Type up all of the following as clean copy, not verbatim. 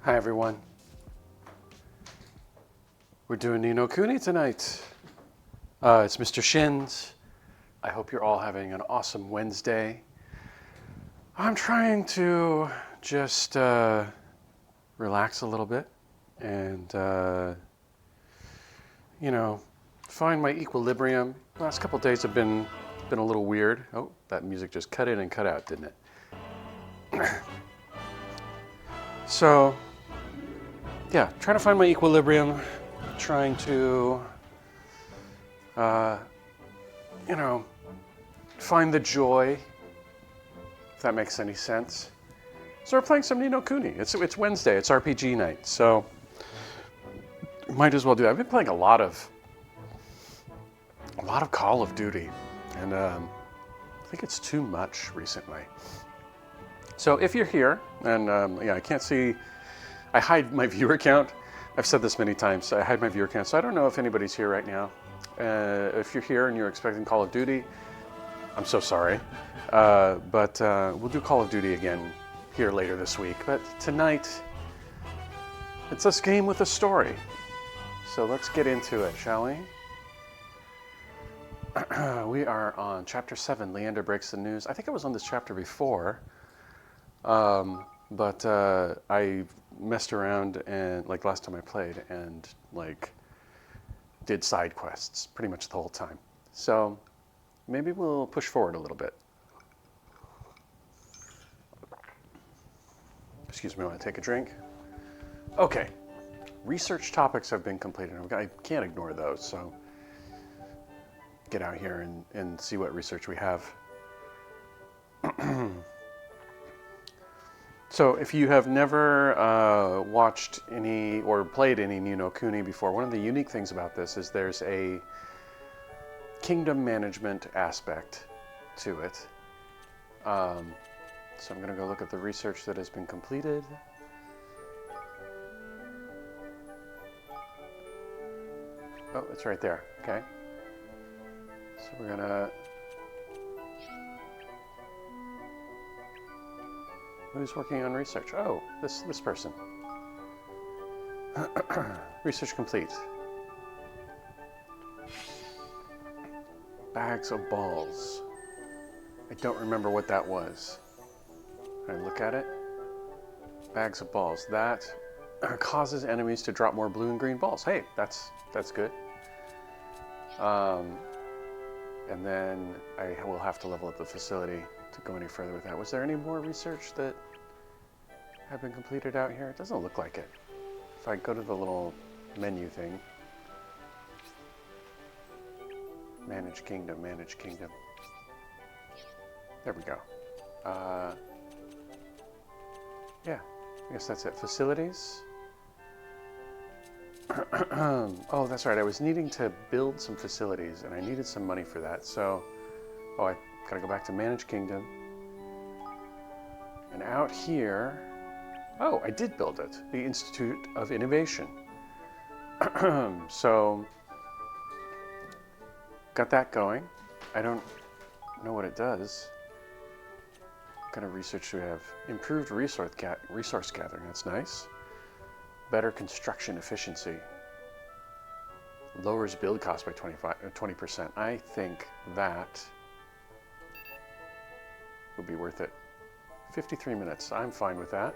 Hi everyone. We're doing Ni no Kuni tonight. It's Mr. Shins. I hope you're all having an awesome Wednesday. I'm trying to just relax a little bit and find my equilibrium. Last couple days have been a little weird. Oh, that music just cut in and cut out, didn't it? So, yeah, trying to find my equilibrium, trying to, find the joy, if that makes any sense. So we're playing some Ni no Kuni. It's Wednesday, it's RPG night, so might as well do that. I've been playing a lot of Call of Duty, and I think it's too much recently. So if you're here, and I can't see, I hide my viewer count. I've said this many times, I hide my viewer count, so I don't know if anybody's here right now. If you're here and you're expecting Call of Duty, I'm so sorry. But we'll do Call of Duty again here later this week. But tonight, it's this game with a story. So let's get into it, shall we? We are on Chapter 7, Leander Breaks the News. I think I was on this chapter before. But I messed around and last time I played and did side quests pretty much the whole time. So maybe we'll push forward a little bit. Excuse me while I take a drink. Okay, research topics have been completed. I can't ignore those, so get out here and see what research we have. So if you have never watched any or played any Ni no Kuni before, one of the unique things about this is there's a kingdom management aspect to it. So I'm going to go look at the research that has been completed. Oh, it's right there. Okay. So we're going to... Who's working on research? Oh, this person. Research complete. Bags of balls. I don't remember what that was. Can I look at it? Bags of balls. That causes enemies to drop more blue and green balls. Hey, that's good. And then I will have to level up the facility to go any further with that. Was there any more research that have been completed out here? It doesn't look like it. If I go to the little menu thing. Manage kingdom, manage kingdom. There we go. Yeah, I guess that's it. Facilities. Oh, that's right. I was needing to build some facilities, and I needed some money for that. So, I gotta go back to manage kingdom. And out here, oh, I did build it. The Institute of Innovation. So, got that going. I don't know what it does. What kind of research do we have? Improved resource gathering. That's nice. Better construction efficiency. Lowers build cost by 20%. I think that would be worth it. 53 minutes. I'm fine with that.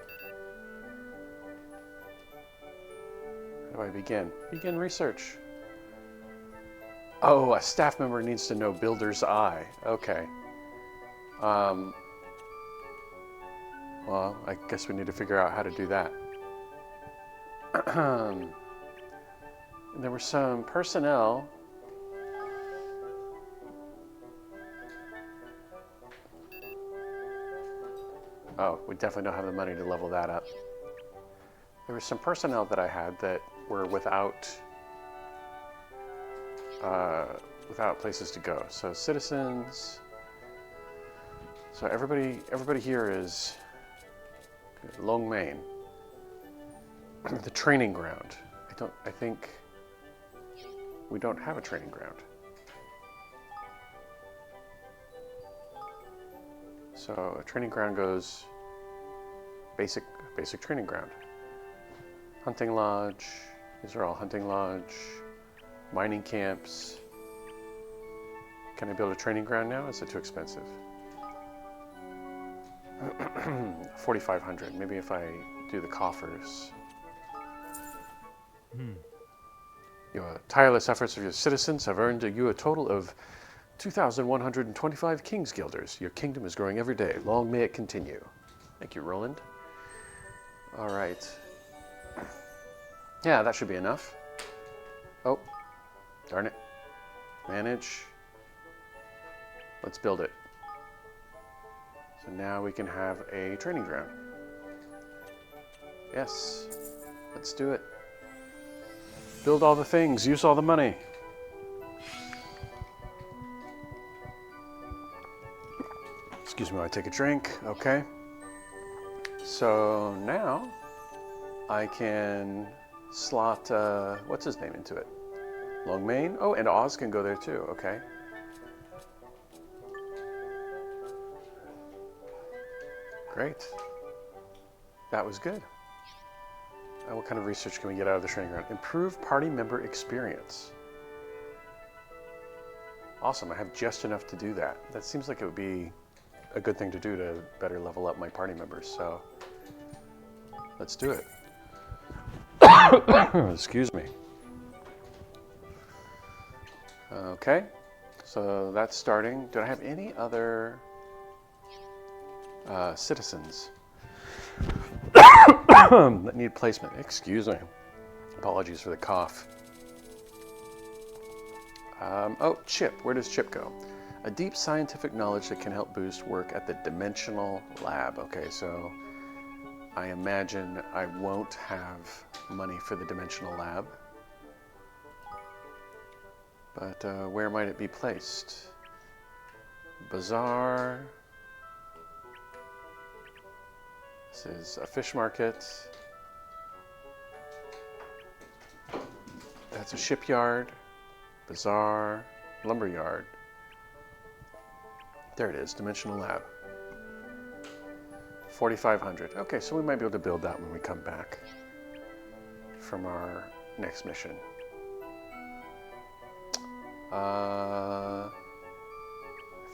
How do I begin? Begin research. Oh, a staff member needs to know Builder's Eye. Okay. Well, I guess we need to figure out how to do that. There were some personnel. Oh, we definitely don't have the money to level that up. There was some personnel that I had that were without places to go. So citizens. So everybody here is Long Main. The training ground. I think we don't have a training ground. So a training ground goes basic training ground. Hunting lodge. These are all hunting lodge. Mining camps. Can I build a training ground now? Is it too expensive? 4,500. Maybe if I do the coffers. Your tireless efforts of your citizens have earned you a total of 2,125 King's Guilders. Your kingdom is growing every day. Long may it continue. Thank you, Roland. All right. Yeah, that should be enough. Oh, darn it. Manage. Let's build it. So now we can have a training ground. Yes, let's do it. Build all the things, use all the money. Excuse me while I take a drink. Okay. So now I can slot, what's his name into it? Longmane? Oh, and Oz can go there too. Okay. Great. That was good. What kind of research can we get out of the training ground? Improve party member experience. Awesome. I have just enough to do that. That seems like it would be a good thing to do to better level up my party members. So let's do it. Excuse me. Okay. So that's starting. Do I have any other citizens that need placement? Excuse me. Apologies for the cough. Oh, Chip. Where does Chip go? A deep scientific knowledge that can help boost work at the Dimensional Lab. Okay, so I imagine I won't have money for the Dimensional Lab. But where might it be placed? Bazaar. This is a fish market. That's a shipyard, bazaar, lumberyard. There it is, Dimensional Lab. 4,500. Okay, so we might be able to build that when we come back from our next mission. I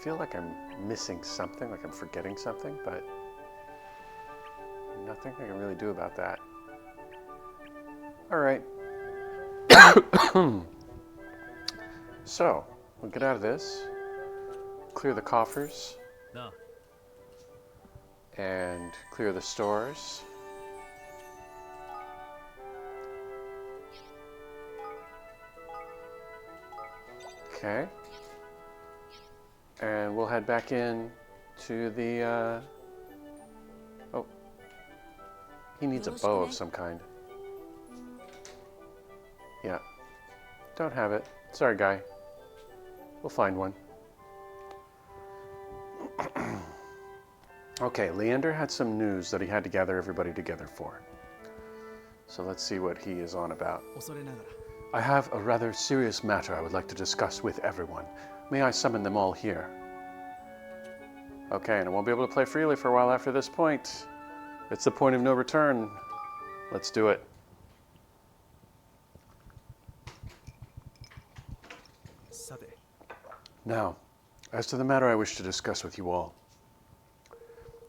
feel like I'm missing something, like I'm forgetting something, but nothing I can really do about that. All right. So, we'll get out of this, clear the coffers, No. and clear the stores. Okay. And we'll head back in to the, oh. He needs a bow of some kind. Yeah. Don't have it. Sorry, guy. We'll find one. Okay, Leander had some news that he had to gather everybody together for. So let's see what he is on about. I have a rather serious matter I would like to discuss with everyone. May I summon them all here? Okay, and I won't be able to play freely for a while after this point. It's the point of no return. Let's do it. Now, as to the matter I wish to discuss with you all.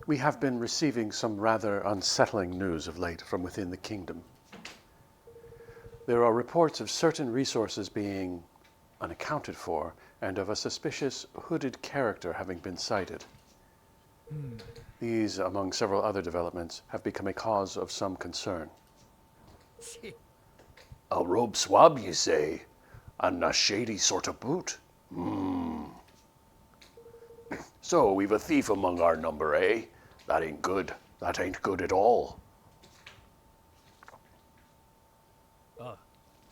We have been receiving some rather unsettling news of late from within the kingdom. There are reports of certain resources being unaccounted for, and of a suspicious hooded character having been sighted. These, among several other developments, have become a cause of some concern. A robe swab, you say? And a shady sort of boot? So, we've a thief among our number, eh? That ain't good. That ain't good at all.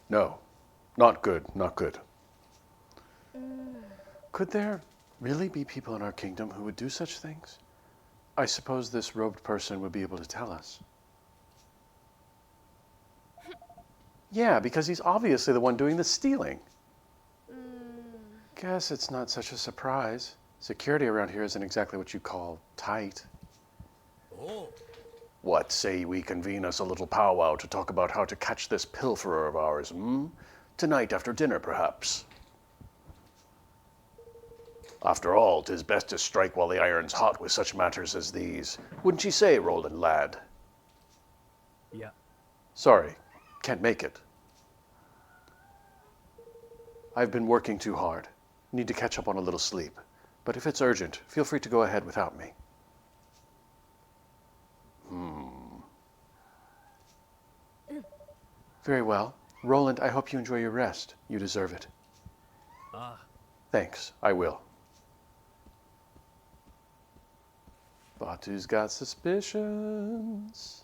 No, not good, not good. Could there really be people in our kingdom who would do such things? I suppose this robed person would be able to tell us. Yeah, because he's obviously the one doing the stealing. Guess it's not such a surprise. Security around here isn't exactly what you call tight. What say we convene us a little powwow to talk about how to catch this pilferer of ours, hmm? Tonight after dinner, perhaps. After all, 'tis best to strike while the iron's hot with such matters as these. Wouldn't ye say, Roland, lad? Yeah. Sorry, can't make it. I've been working too hard. Need to catch up on a little sleep. But if it's urgent, feel free to go ahead without me. Very well. Roland, I hope you enjoy your rest. You deserve it. Thanks, I will. Batu's got suspicions.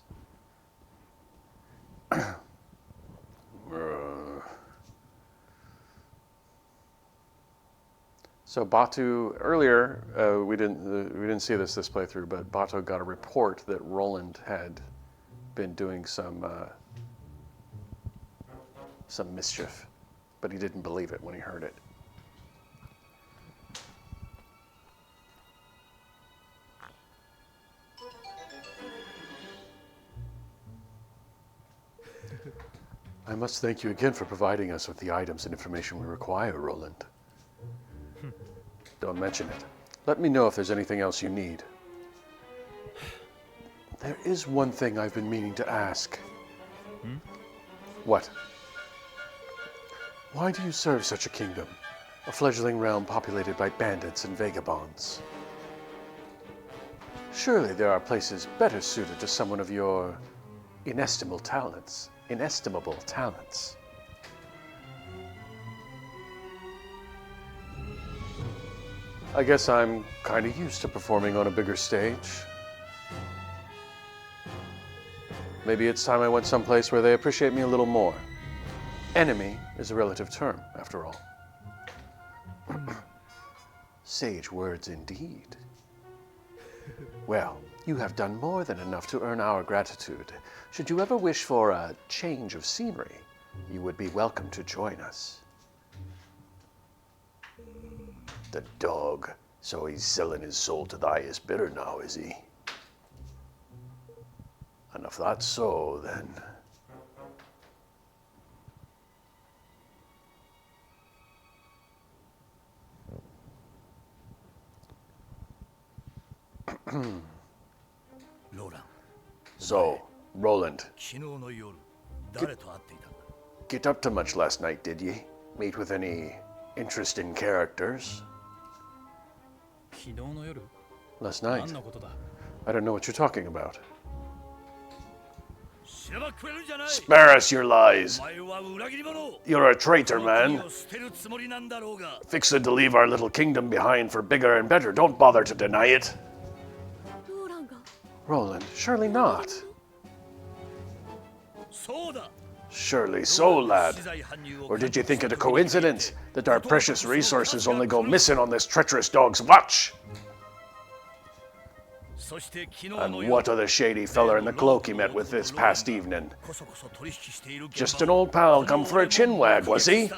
So Batu earlier, we didn't see this playthrough, but Batu got a report that Roland had been doing some mischief, but he didn't believe it when he heard it. I must thank you again for providing us with the items and information we require, Roland. Don't mention it. Let me know if there's anything else you need. There is one thing I've been meaning to ask. What? Why do you serve such a kingdom? A fledgling realm populated by bandits and vagabonds. Surely there are places better suited to someone of your inestimable talents. I guess I'm kind of used to performing on a bigger stage. Maybe it's time I went someplace where they appreciate me a little more. Enemy is a relative term, after all. Sage words indeed. Well, you have done more than enough to earn our gratitude. Should you ever wish for a change of scenery, you would be welcome to join us. The dog. So he's selling his soul to the highest bidder now, is he? And if that's so, then... So, Roland, get up to much last night, did ye? Meet with any interesting characters? Last night? I don't know what you're talking about. Spare us your lies. You're a traitor, man. Fixed to leave our little kingdom behind for bigger and better. Don't bother to deny it. Roland, surely not. Surely so, lad. Or did you think it a coincidence that our precious resources only go missing on this treacherous dog's watch? And what of the shady feller in the cloak he met with this past evening? Just an old pal come for a chinwag, was he?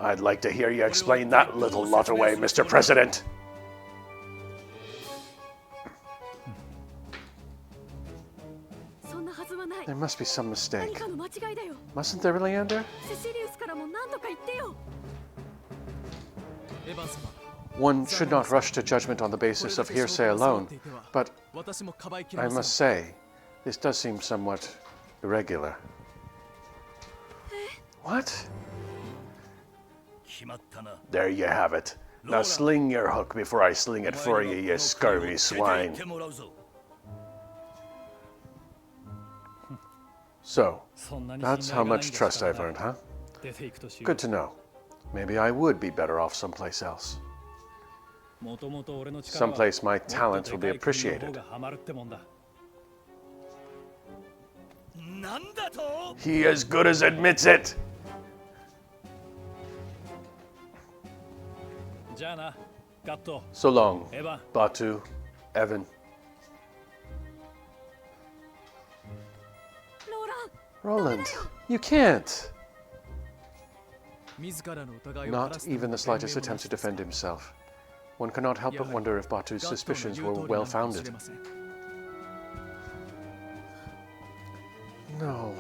I'd like to hear you explain that little lot away, Mr. President. There must be some mistake. Mustn't there, Leander? One should not rush to judgment on the basis of hearsay alone, but I must say, this does seem somewhat irregular. What? There you have it. Now sling your hook before I sling it for you, you scurvy swine. So, that's how much trust I've earned, huh? Good to know. Maybe I would be better off someplace else. Someplace my talents will be appreciated. He as good as admits it! So long, Batu, Evan. Roland, you can't! Not even the slightest attempt to defend himself. One cannot help but wonder if Batu's suspicions were well-founded. No.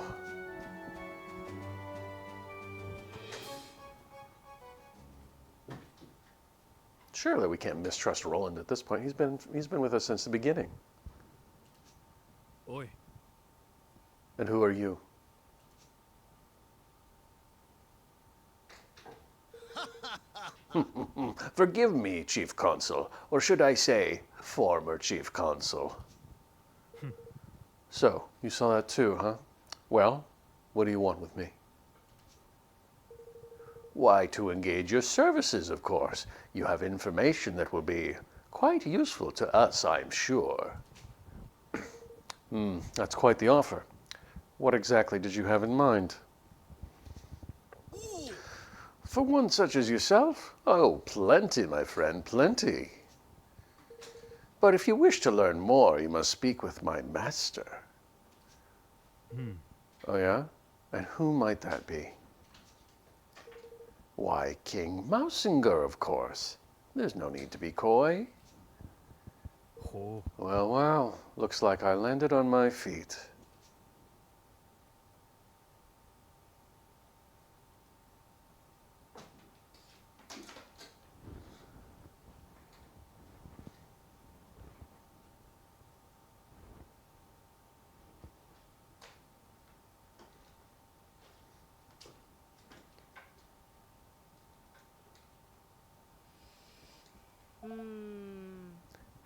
Surely we can't mistrust Roland at this point. He's been with us since the beginning. Oi. And who are you? Forgive me, Chief Consul, or should I say, former Chief Consul. So, you saw that too, huh? Well, what do you want with me? Why, to engage your services, of course. You have information that will be quite useful to us, I'm sure. That's quite the offer. What exactly did you have in mind? For one such as yourself? Oh, plenty, my friend, plenty. But if you wish to learn more, you must speak with my master. Oh, yeah? And who might that be? Why, King Mausinger, of course. There's no need to be coy. Oh. Well, well, looks like I landed on my feet.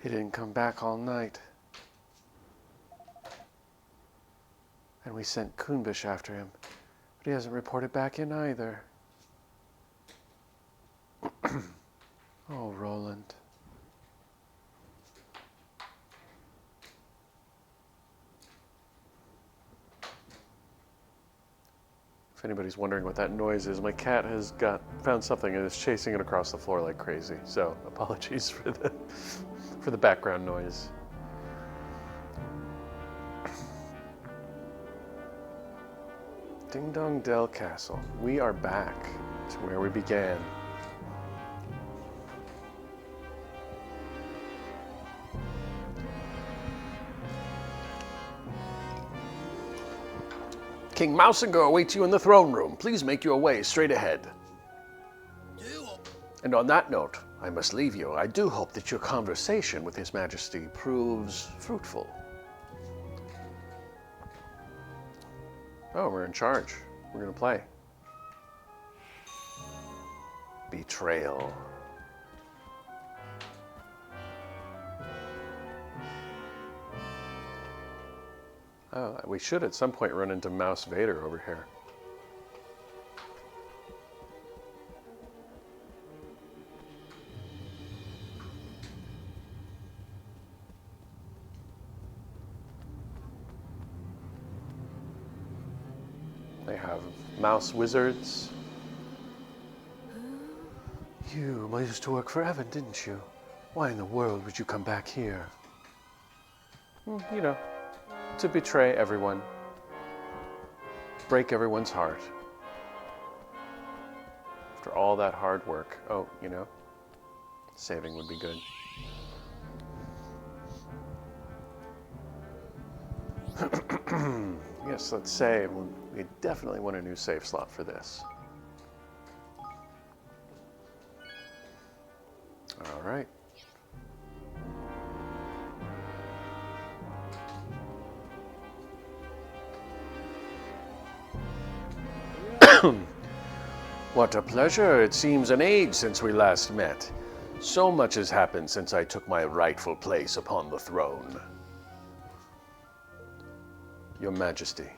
He didn't come back all night. And we sent Kunbish after him, but he hasn't reported back in either. Oh, Roland. If anybody's wondering what that noise is, my cat has found something and is chasing it across the floor like crazy. So apologies for the background noise. Ding Dong Dell Castle. We are back to where we began. King Mausinger awaits you in the throne room. Please make your way straight ahead. And on that note, I must leave you. I do hope that your conversation with His Majesty proves fruitful. Oh, we're in charge. We're going to play. Betrayal. Oh, we should at some point run into Mouse Vader over here. They have mouse wizards. You used to work for Evan, didn't you? Why in the world would you come back here? You know, to betray everyone. Break everyone's heart. After all that hard work. Oh, you know, saving would be good. Yes, let's save. We definitely want a new save slot for this. All right. What a pleasure. It seems an age since we last met. So much has happened since I took my rightful place upon the throne. Your Majesty.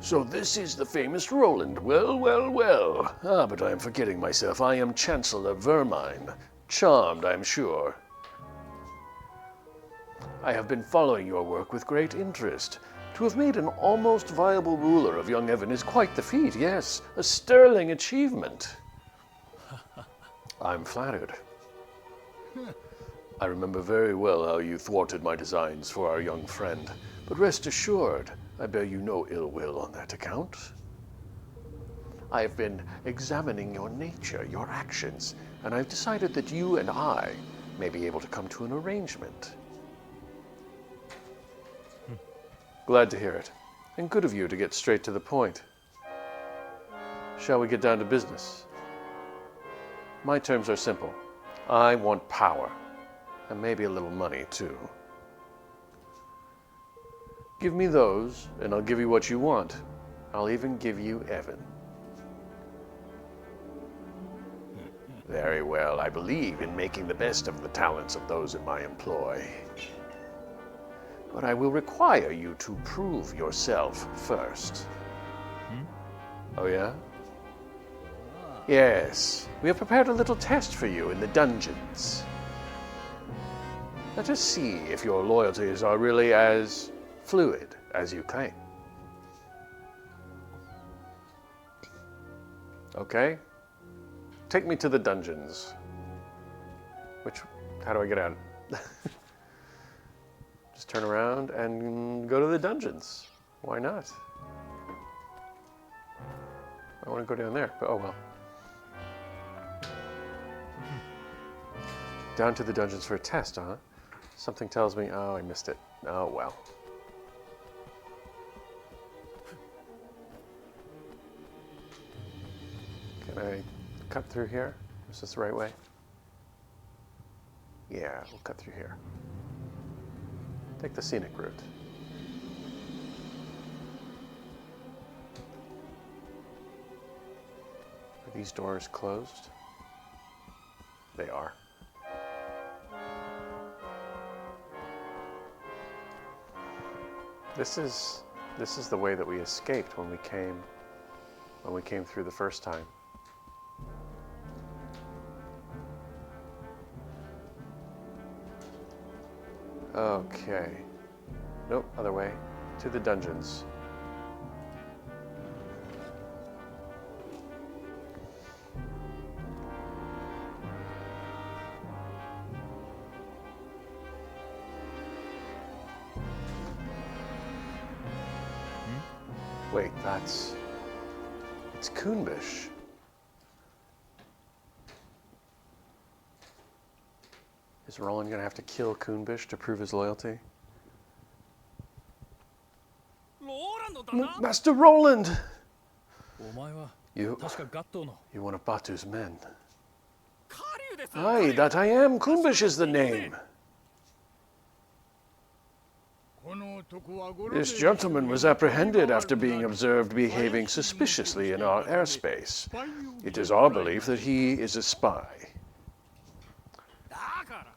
So this is the famous Roland. Well, well, well. Ah, but I am forgetting myself. I am Chancellor Vermine. Charmed, I am sure. I have been following your work with great interest. To have made an almost viable ruler of young Evan is quite the feat, yes. A sterling achievement. I'm flattered. I remember very well how you thwarted my designs for our young friend, but rest assured, I bear you no ill will on that account. I've been examining your nature, your actions, and I've decided that you and I may be able to come to an arrangement. Glad to hear it, and good of you to get straight to the point. Shall we get down to business? My terms are simple. I want power, and maybe a little money too. Give me those, and I'll give you what you want. I'll even give you Evan. Very well, I believe in making the best of the talents of those in my employ. But I will require you to prove yourself first. Oh yeah? Yes, we have prepared a little test for you in the dungeons. Let us see if your loyalties are really as fluid as you claim. Okay? Take me to the dungeons. How do I get out? Just turn around and go to the dungeons. Why not? I want to go down there, but oh well. Down to the dungeons for a test, huh? Something tells me, oh, I missed it. Oh well. Can I cut through here? Is this the right way? Yeah, we'll cut through here. Take the scenic route. Are these doors closed? They are. This is the way that we escaped when we came through the first time. Okay. Nope, other way. To the dungeons. Wait, it's Kunbish. Is Roland gonna have to kill Kunbish to prove his loyalty? Master Roland! You're one of Batu's men. Aye, that I am. Kunbish is the name. This gentleman was apprehended after being observed behaving suspiciously in our airspace. It is our belief that he is a spy.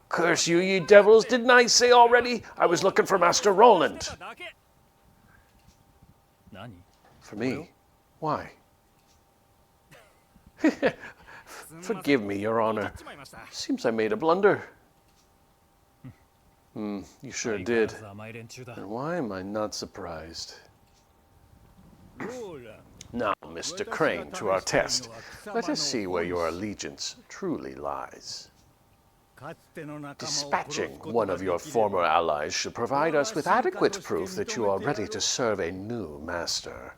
Curse you, ye devils! Didn't I say already? I was looking for Master Roland. For me? Why? Forgive me, Your Honor. Seems I made a blunder. You sure did. And why am I not surprised? Now, Mr. Crane, to our test. Let us see where your allegiance truly lies. Dispatching one of your former allies should provide us with adequate proof that you are ready to serve a new master.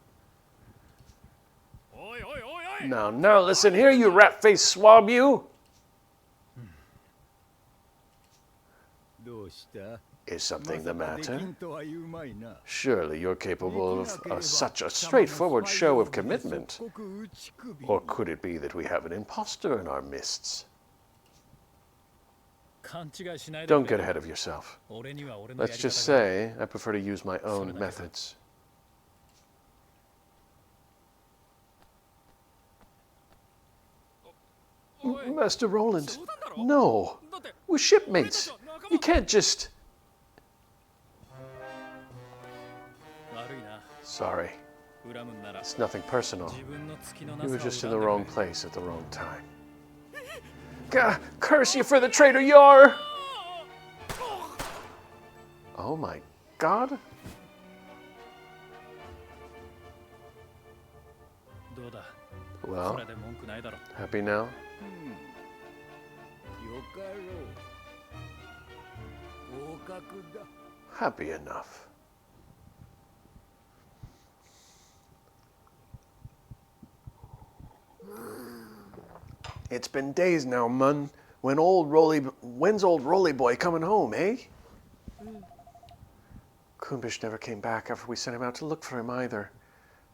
Now, listen here, you rat-faced swab, you! Is something the matter? Surely you're capable of such a straightforward show of commitment. Or could it be that we have an imposter in our midst? Don't get ahead of yourself. Let's just say I prefer to use my own methods. Master Roland, no. We're shipmates. You can't just... Sorry. It's nothing personal. You were just in the wrong place at the wrong time. Curse you for the traitor you are! Oh my God. Well, happy now? Happy enough. It's been days now, Mun. When's old Rolly boy coming home, eh? Kumbish never came back after we sent him out to look for him either.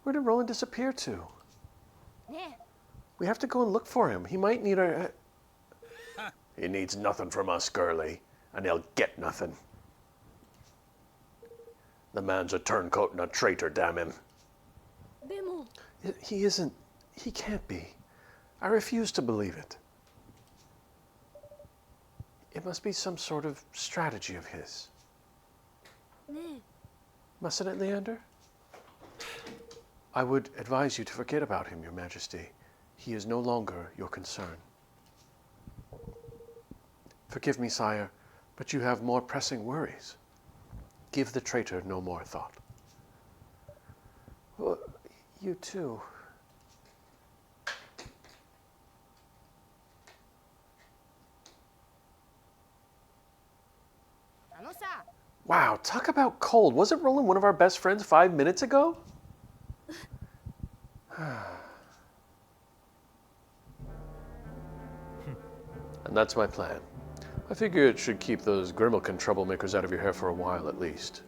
Where did Roland disappear to? We have to go and look for him. He might need our... He needs nothing from us, girlie, and he'll get nothing. The man's a turncoat and a traitor, damn him. He isn't... He can't be. I refuse to believe it. It must be some sort of strategy of his. Mustn't it, Leander? I would advise you to forget about him, Your Majesty. He is no longer your concern. Forgive me, sire, but you have more pressing worries. Give the traitor no more thought. Well, you too. Wow, talk about cold. Wasn't Roland one of our best friends 5 minutes ago? And that's my plan. I figure it should keep those Grimmelkin troublemakers out of your hair for a while at least.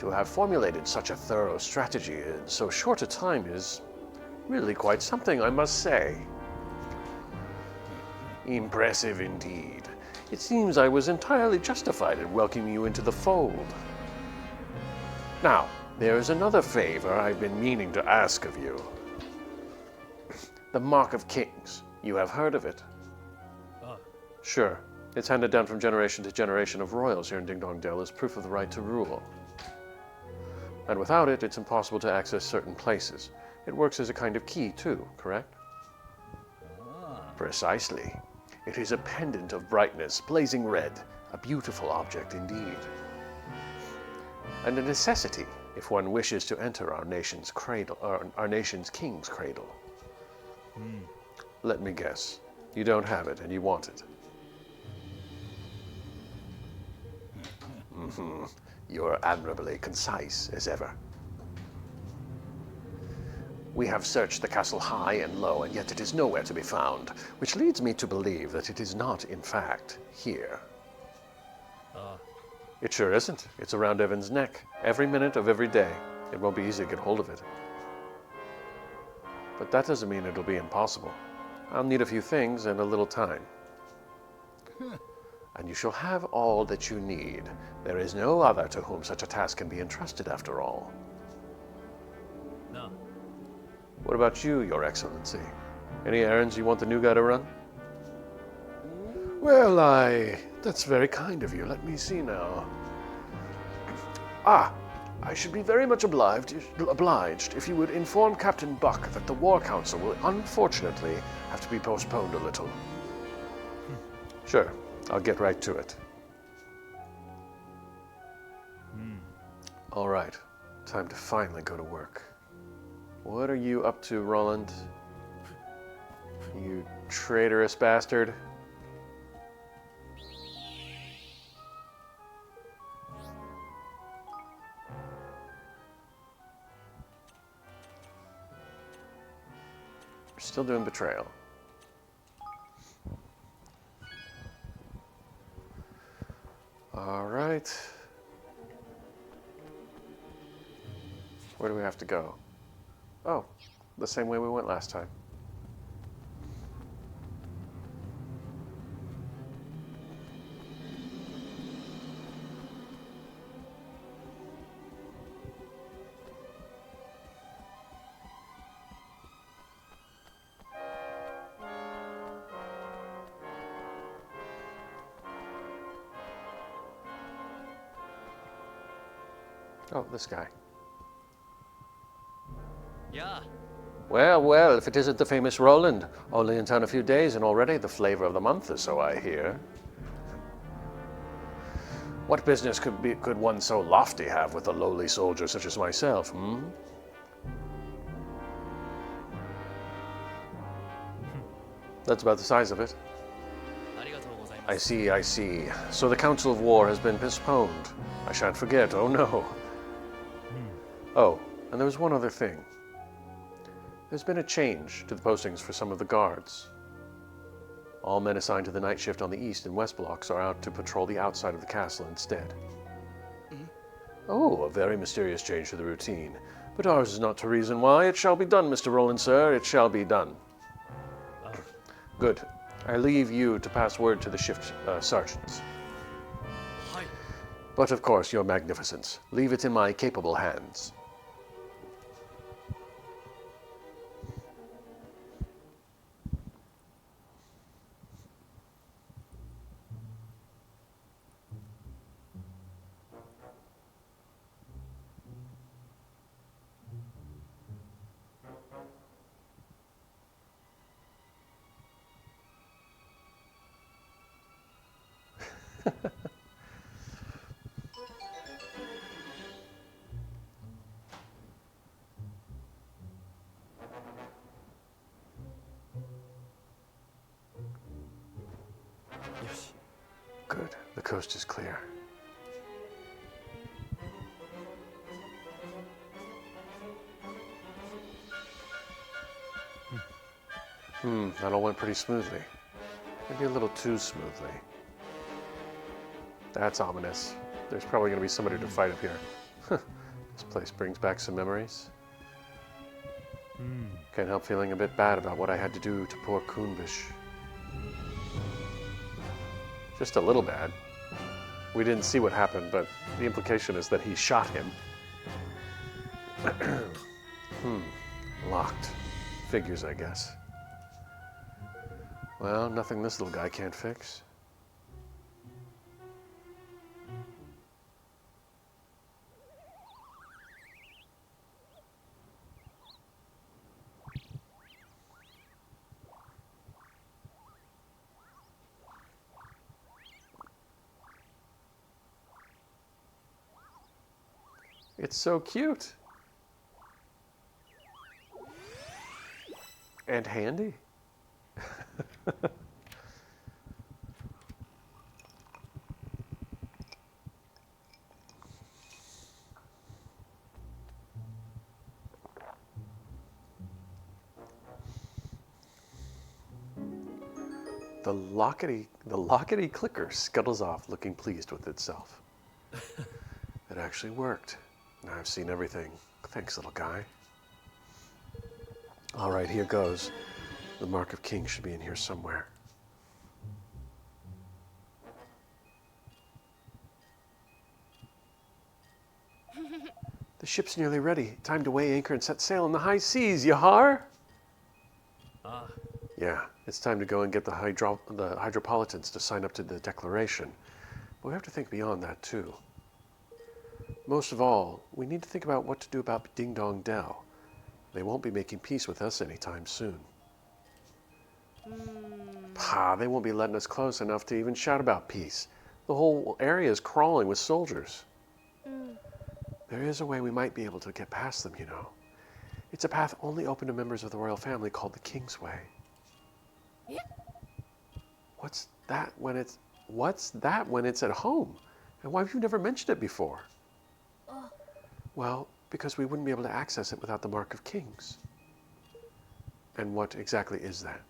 To have formulated such a thorough strategy in so short a time is really quite something, I must say. Impressive indeed. It seems I was entirely justified in welcoming you into the fold. Now, there is another favor I've been meaning to ask of you. The Mark of Kings. You have heard of it? Sure. It's handed down from generation to generation of royals here in Ding Dong Dell as proof of the right to rule. And without it, it's impossible to access certain places. It works as a kind of key, too, correct? Precisely. It is a pendant of brightness, blazing red, a beautiful object indeed. And a necessity if one wishes to enter our nation's cradle, or our nation's king's cradle. Let me guess. You don't have it and you want it. You're admirably concise as ever. We have searched the castle high and low, and yet it is nowhere to be found, which leads me to believe that it is not, in fact, here. It sure isn't. It's around Evan's neck, every minute of every day. It won't be easy to get hold of it. But that doesn't mean it'll be impossible. I'll need a few things and a little time. And you shall have all that you need. There is no other to whom such a task can be entrusted, after all. No. What about you, Your Excellency? Any errands you want the new guy to run? Well, that's very kind of you. Let me see now. I should be very much obliged if you would inform Captain Buck that the War Council will unfortunately have to be postponed a little. Sure, I'll get right to it. All right, time to finally go to work. What are you up to, Roland? You traitorous bastard. We're still doing betrayal. All right. Where do we have to go? Oh, the same way we went last time. Oh, this guy. Yeah. Well, well, if it isn't the famous Roland. Only in town a few days and already the flavor of the month, or so I hear. What business could one so lofty have with a lowly soldier such as myself, That's about the size of it. I see, I see. So the Council of War has been postponed. I shan't forget, oh no. Oh, and there was one other thing. There's been a change to the postings for some of the guards. All men assigned to the night shift on the east and west blocks are out to patrol the outside of the castle instead. Oh, a very mysterious change to the routine. But ours is not to reason why. It shall be done, Mr. Roland, sir. It shall be done. Good. I leave you to pass word to the shift sergeants. Hi. But of course, your magnificence. Leave it in my capable hands. Yoshi. Good. The coast is clear. That all went pretty smoothly. Maybe a little too smoothly. That's ominous. There's probably going to be somebody to fight up here. This place brings back some memories. Can't help feeling a bit bad about what I had to do to poor Kunbish. Just a little bad. We didn't see what happened, but the implication is that he shot him. Locked. Figures, I guess. Well, nothing this little guy can't fix. It's so cute. And handy. The lockety clicker scuttles off, looking pleased with itself. It actually worked. Now I've seen everything. Thanks, little guy. All right, here goes. The Mark of King should be in here somewhere. The ship's nearly ready. Time to weigh anchor and set sail in the high seas, Yahar! Yeah, it's time to go and get the Hydropolitans to sign up to the declaration. But we have to think beyond that, too. Most of all, we need to think about what to do about Ding Dong Dell. They won't be making peace with us anytime soon. They won't be letting us close enough to even shout about peace. The whole area is crawling with soldiers. There is a way we might be able to get past them, you know. It's a path only open to members of the royal family called the King's Way. What's that when it's at home? And why have you never mentioned it before? Well, because we wouldn't be able to access it without the Mark of Kings. And what exactly is that?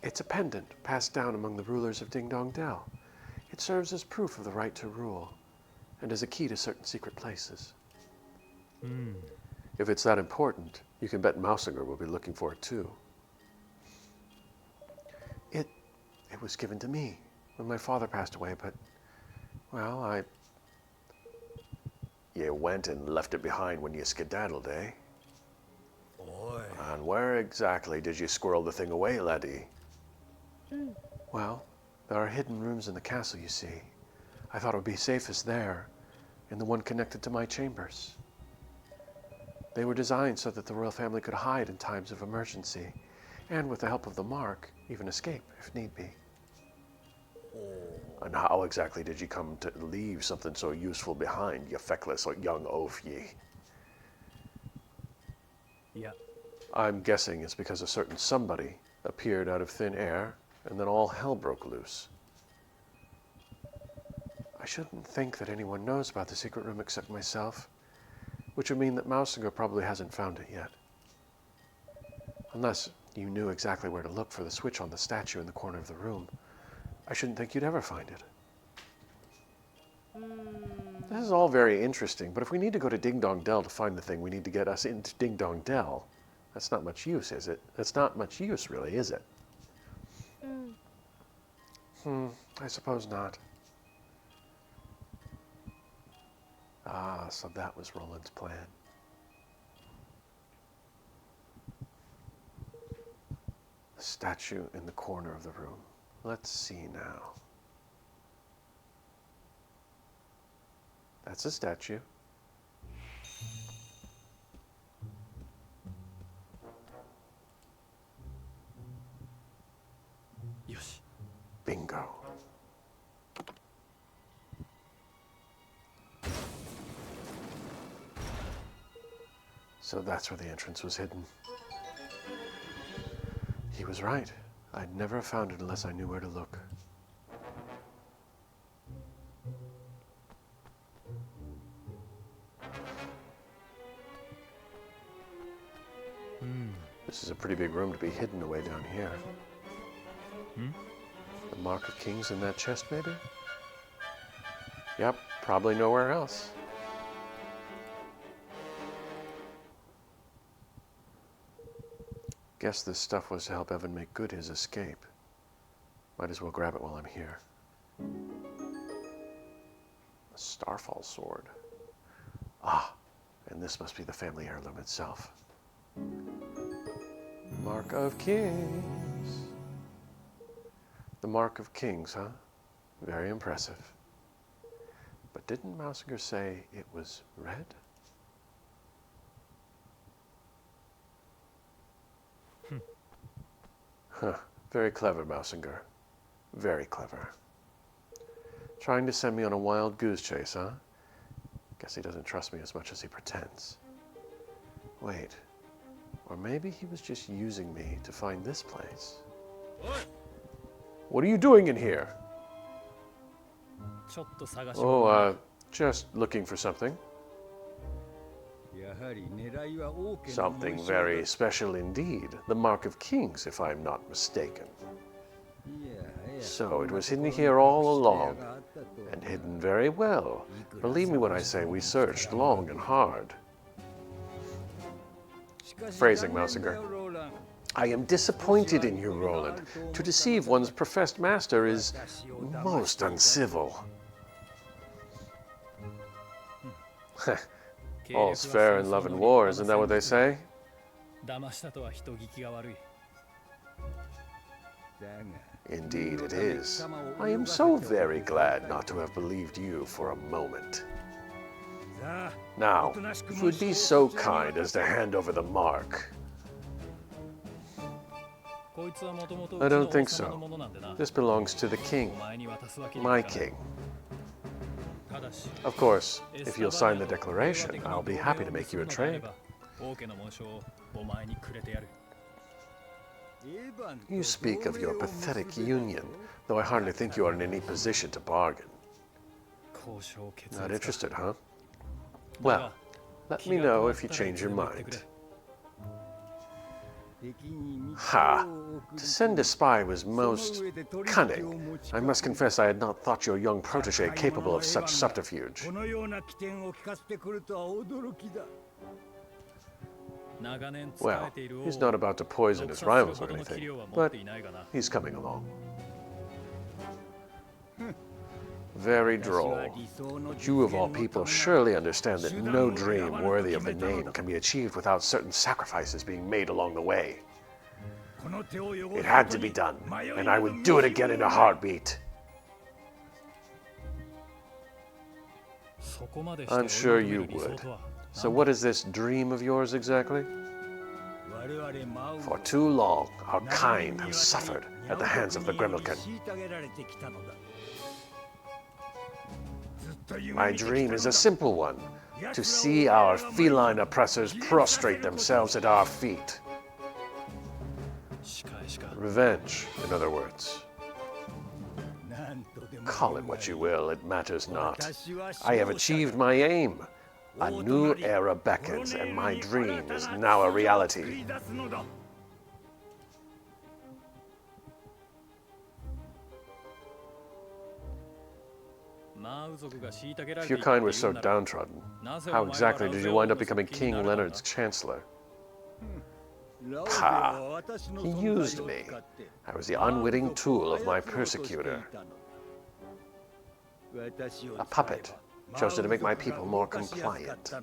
It's a pendant passed down among the rulers of Ding Dong Dell. It serves as proof of the right to rule, and as a key to certain secret places. If it's that important, you can bet Mausinger will be looking for it too. It was given to me when my father passed away, but, well, You went and left it behind when you skedaddled, eh? Oi. And where exactly did you squirrel the thing away, laddie? Well, there are hidden rooms in the castle, you see. I thought it would be safest there, in the one connected to my chambers. They were designed so that the royal family could hide in times of emergency, and with the help of the Mark, even escape if need be. And how exactly did you come to leave something so useful behind, you feckless young oaf ye? Yeah. I'm guessing it's because a certain somebody appeared out of thin air, and then all hell broke loose. I shouldn't think that anyone knows about the secret room except myself, which would mean that Mausinger probably hasn't found it yet. Unless you knew exactly where to look for the switch on the statue in the corner of the room, I shouldn't think you'd ever find it. This is all very interesting, but if we need to go to Ding Dong Dell to find the thing we need to get us into Ding Dong Dell, that's not much use, is it? That's not much use, really, is it? I suppose not. Ah, so that was Roland's plan. The statue in the corner of the room. Let's see now. That's a statue. Yoshi. Bingo. So that's where the entrance was hidden. He was right. I'd never have found it unless I knew where to look. This is a pretty big room to be hidden away down here. The Mark of Kings in that chest, maybe? Yep, probably nowhere else. Guess this stuff was to help Evan make good his escape. Might as well grab it while I'm here. A Starfall sword. Ah, and this must be the family heirloom itself. Mark of Kings. The Mark of Kings, huh? Very impressive. But didn't Mausinger say it was red? Huh. Very clever, Mausinger. Very clever. Trying to send me on a wild goose chase, huh? Guess he doesn't trust me as much as he pretends. Wait. Or maybe he was just using me to find this place. What are you doing in here? Oh, just looking for something. Something very special indeed. The Mark of Kings, if I'm not mistaken. So it was hidden here all along, and hidden very well. Believe me when I say we searched long and hard. Phrasing, Mausinger. I am disappointed in you, Roland. To deceive one's professed master is most uncivil. All's fair in love and war, isn't that what they say? Indeed it is. I am so very glad not to have believed you for a moment. Now, if you would be so kind as to hand over the mark. I don't think so. This belongs to the king. My king. Of course, if you'll sign the declaration, I'll be happy to make you a trade. You speak of your pathetic union, though I hardly think you are in any position to bargain. Not interested, huh? Well, let me know if you change your mind. Ha! To send a spy was most cunning. I must confess I had not thought your young protege capable of such subterfuge. Well, he's not about to poison his rivals or anything, but he's coming along. Very droll. But you of all people surely understand that no dream worthy of the name can be achieved without certain sacrifices being made along the way. It had to be done, and I would do it again in a heartbeat. I'm sure you would. So what is this dream of yours exactly? For too long, our kind have suffered at the hands of the Gremlin. My dream is a simple one, to see our feline oppressors prostrate themselves at our feet. Revenge, in other words. Call it what you will, it matters not. I have achieved my aim. A new era beckons, and my dream is now a reality. If your kind were so downtrodden, how exactly did you wind up becoming King Leonard's chancellor? Ha! He used me. I was the unwitting tool of my persecutor. A puppet, chosen to make my people more compliant.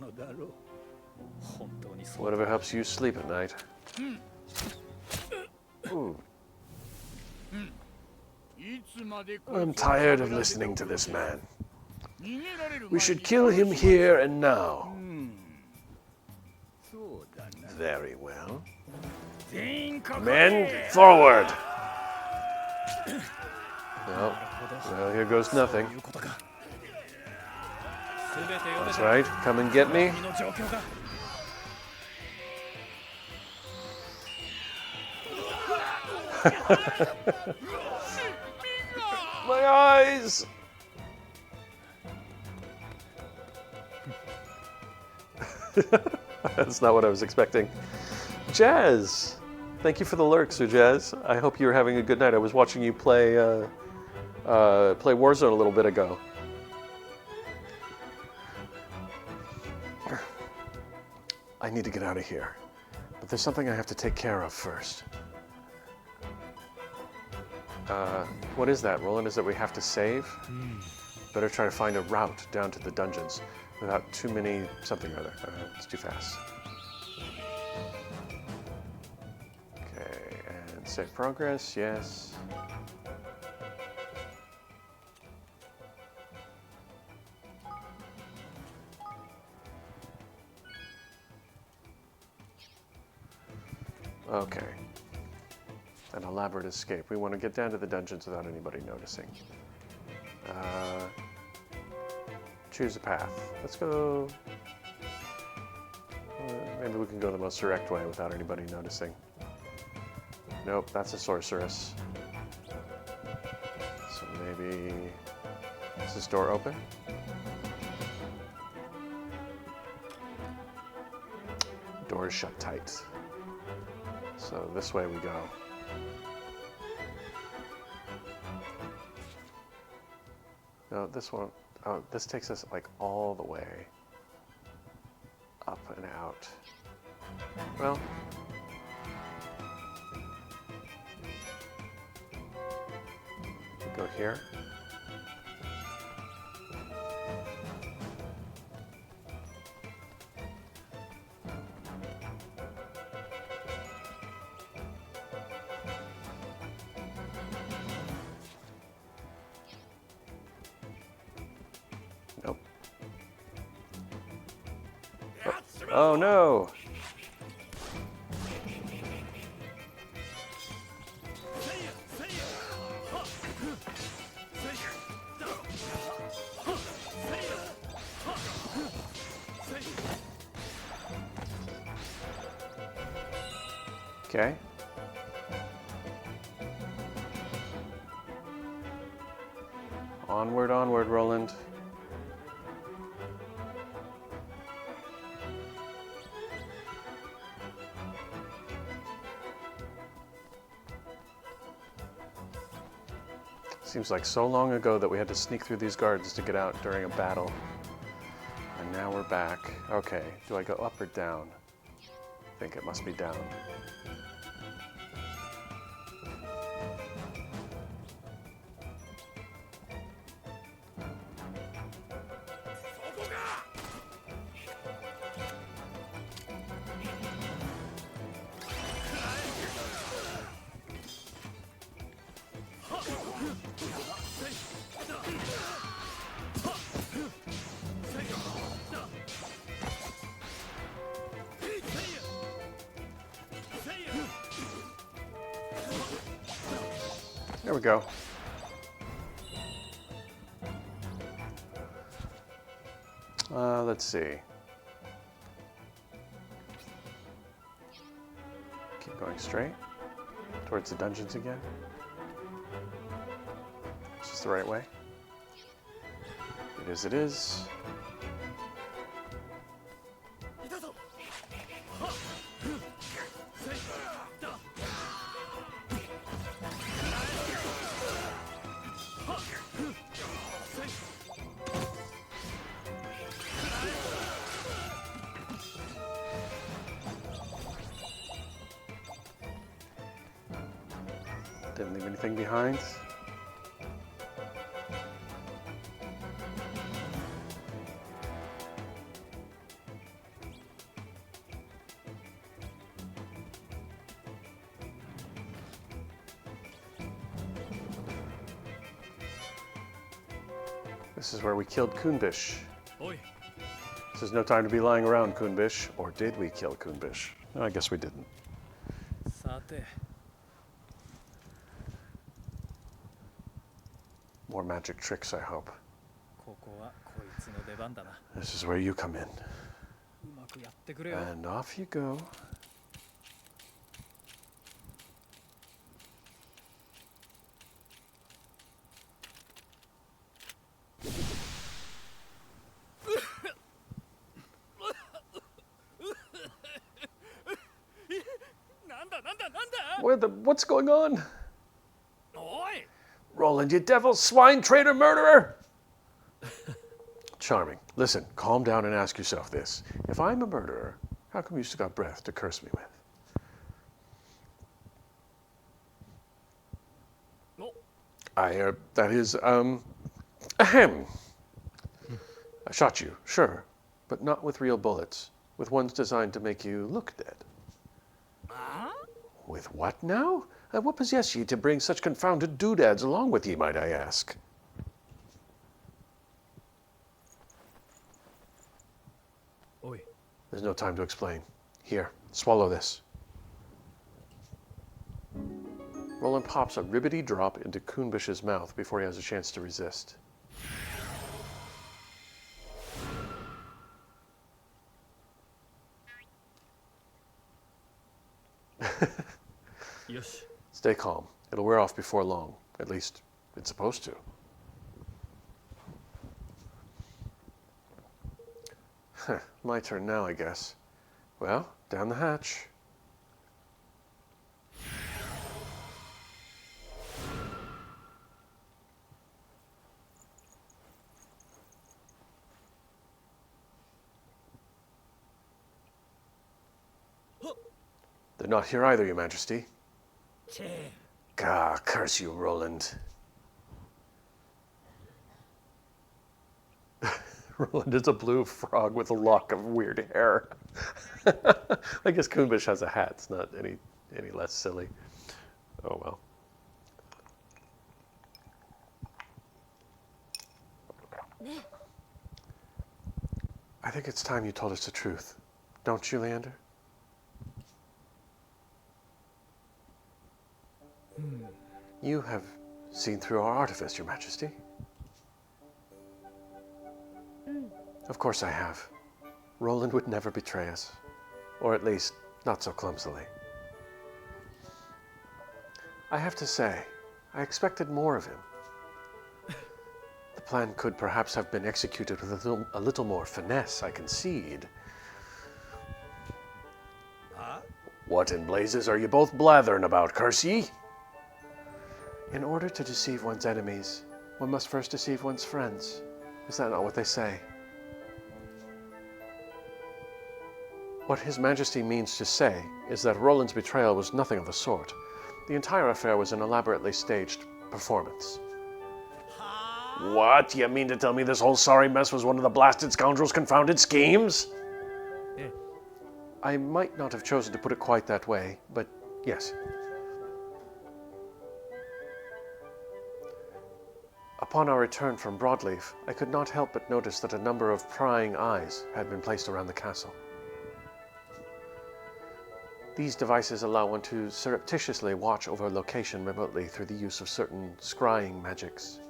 Whatever helps you sleep at night. Ooh. I'm tired of listening to this man. We should kill him here and now. Very well. Men, forward! No. Well, here goes nothing. That's right. Come and get me. My eyes! That's not what I was expecting. Jazz! Thank you for the lurks, Jazz. I hope you're having a good night. I was watching you play Warzone a little bit ago. I need to get out of here, but there's something I have to take care of first. What is that, Roland? Is that we have to save? Better try to find a route down to the dungeons without too many something or other. It's too fast. Okay, and save progress, yes. Okay. An elaborate escape. We want to get down to the dungeons without anybody noticing. Choose a path. Let's go... maybe we can go the most direct way without anybody noticing. Nope, that's a sorceress. So maybe... Is this door open? Door is shut tight. So this way we go. No, this one, oh, this takes us like all the way up and out. Well, we go here. Nope. Oh no! Okay. Onward, onward, Roland. Seems like so long ago that we had to sneak through these guards to get out during a battle. And now we're back. Okay, do I go up or down? I think it must be down. There we go. Let's see. Keep going straight towards the dungeons again. Is this the right way? It is, it is. Nothing behind. This is where we killed Kunbish. おい This is no time to be lying around, Kunbish. Or did we kill Kunbish? No, I guess we didn't. さて More magic tricks, I hope. ここはこいつの出番だな This is where you come in. うまくやってくれよ And off you go. What's going on? おい Roland, you devil, swine, traitor, murderer! Charming. Listen, calm down and ask yourself this. If I'm a murderer, how come you still got breath to curse me with? お That is, ahem. I shot you, sure, but not with real bullets. With ones designed to make you look dead. あ With what now? What possessed ye to bring such confounded doodads along with ye, might I ask?おい There's no time to explain. Here, swallow this. Roland pops a ribbity drop into Kunbish's mouth before he has a chance to resist. –よし Stay calm. It'll wear off before long. At least, it's supposed to. My turn now, I guess. Well, down the hatch. They're not here either, Your Majesty. チェー Gah, curse you, Roland. Roland is a blue frog with a lock of weird hair. I guess Kunbish has a hat. It's not any less silly. Oh well. I think it's time you told us the truth. Don't you, Leander? You have seen through our artifice, Your Majesty. Of course I have. Roland would never betray us. Or at least, not so clumsily. I have to say, I expected more of him. The plan could perhaps have been executed with a little more finesse, I concede. あ What in blazes are you both blathering about, curse ye? In order to deceive one's enemies, one must first deceive one's friends. Is that not what they say? What His Majesty means to say is that Roland's betrayal was nothing of the sort. The entire affair was an elaborately staged performance. は What? You mean to tell me this whole sorry mess was one of the blasted scoundrel's confounded schemes? え I might not have chosen to put it quite that way, but yes. Upon our return from Broadleaf, I could not help but notice that a number of prying eyes had been placed around the castle. These devices allow one to surreptitiously watch over a location remotely through the use of certain scrying magics.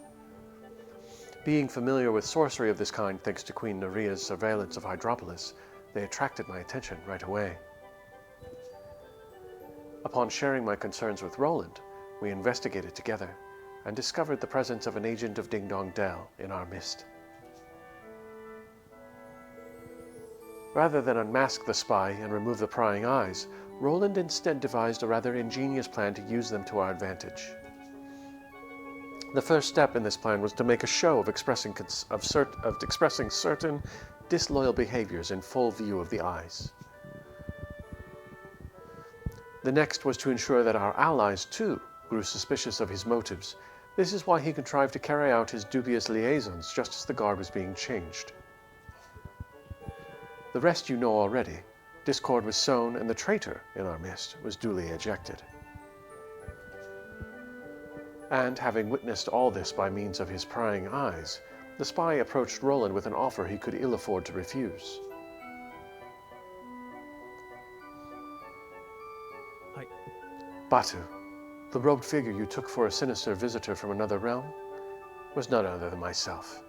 Being familiar with sorcery of this kind thanks to Queen Neria's surveillance of Hydropolis, they attracted my attention right away. Upon sharing my concerns with Roland, we investigated together and discovered the presence of an agent of Ding Dong Dell in our midst. Rather than unmask the spy and remove the prying eyes, Roland instead devised a rather ingenious plan to use them to our advantage. The first step in this plan was to make a show of expressing certain disloyal behaviors in full view of the eyes. The next was to ensure that our allies, too, grew suspicious of his motives. This is why he contrived to carry out his dubious liaisons just as the guard was being changed. The rest you know already. Discord was sown, and the traitor in our midst was duly ejected. And having witnessed all this by means of his prying eyes, the spy approached Roland with an offer he could ill afford to refuse. Hi. Batu, the robed figure you took for a sinister visitor from another realm, was none other than myself.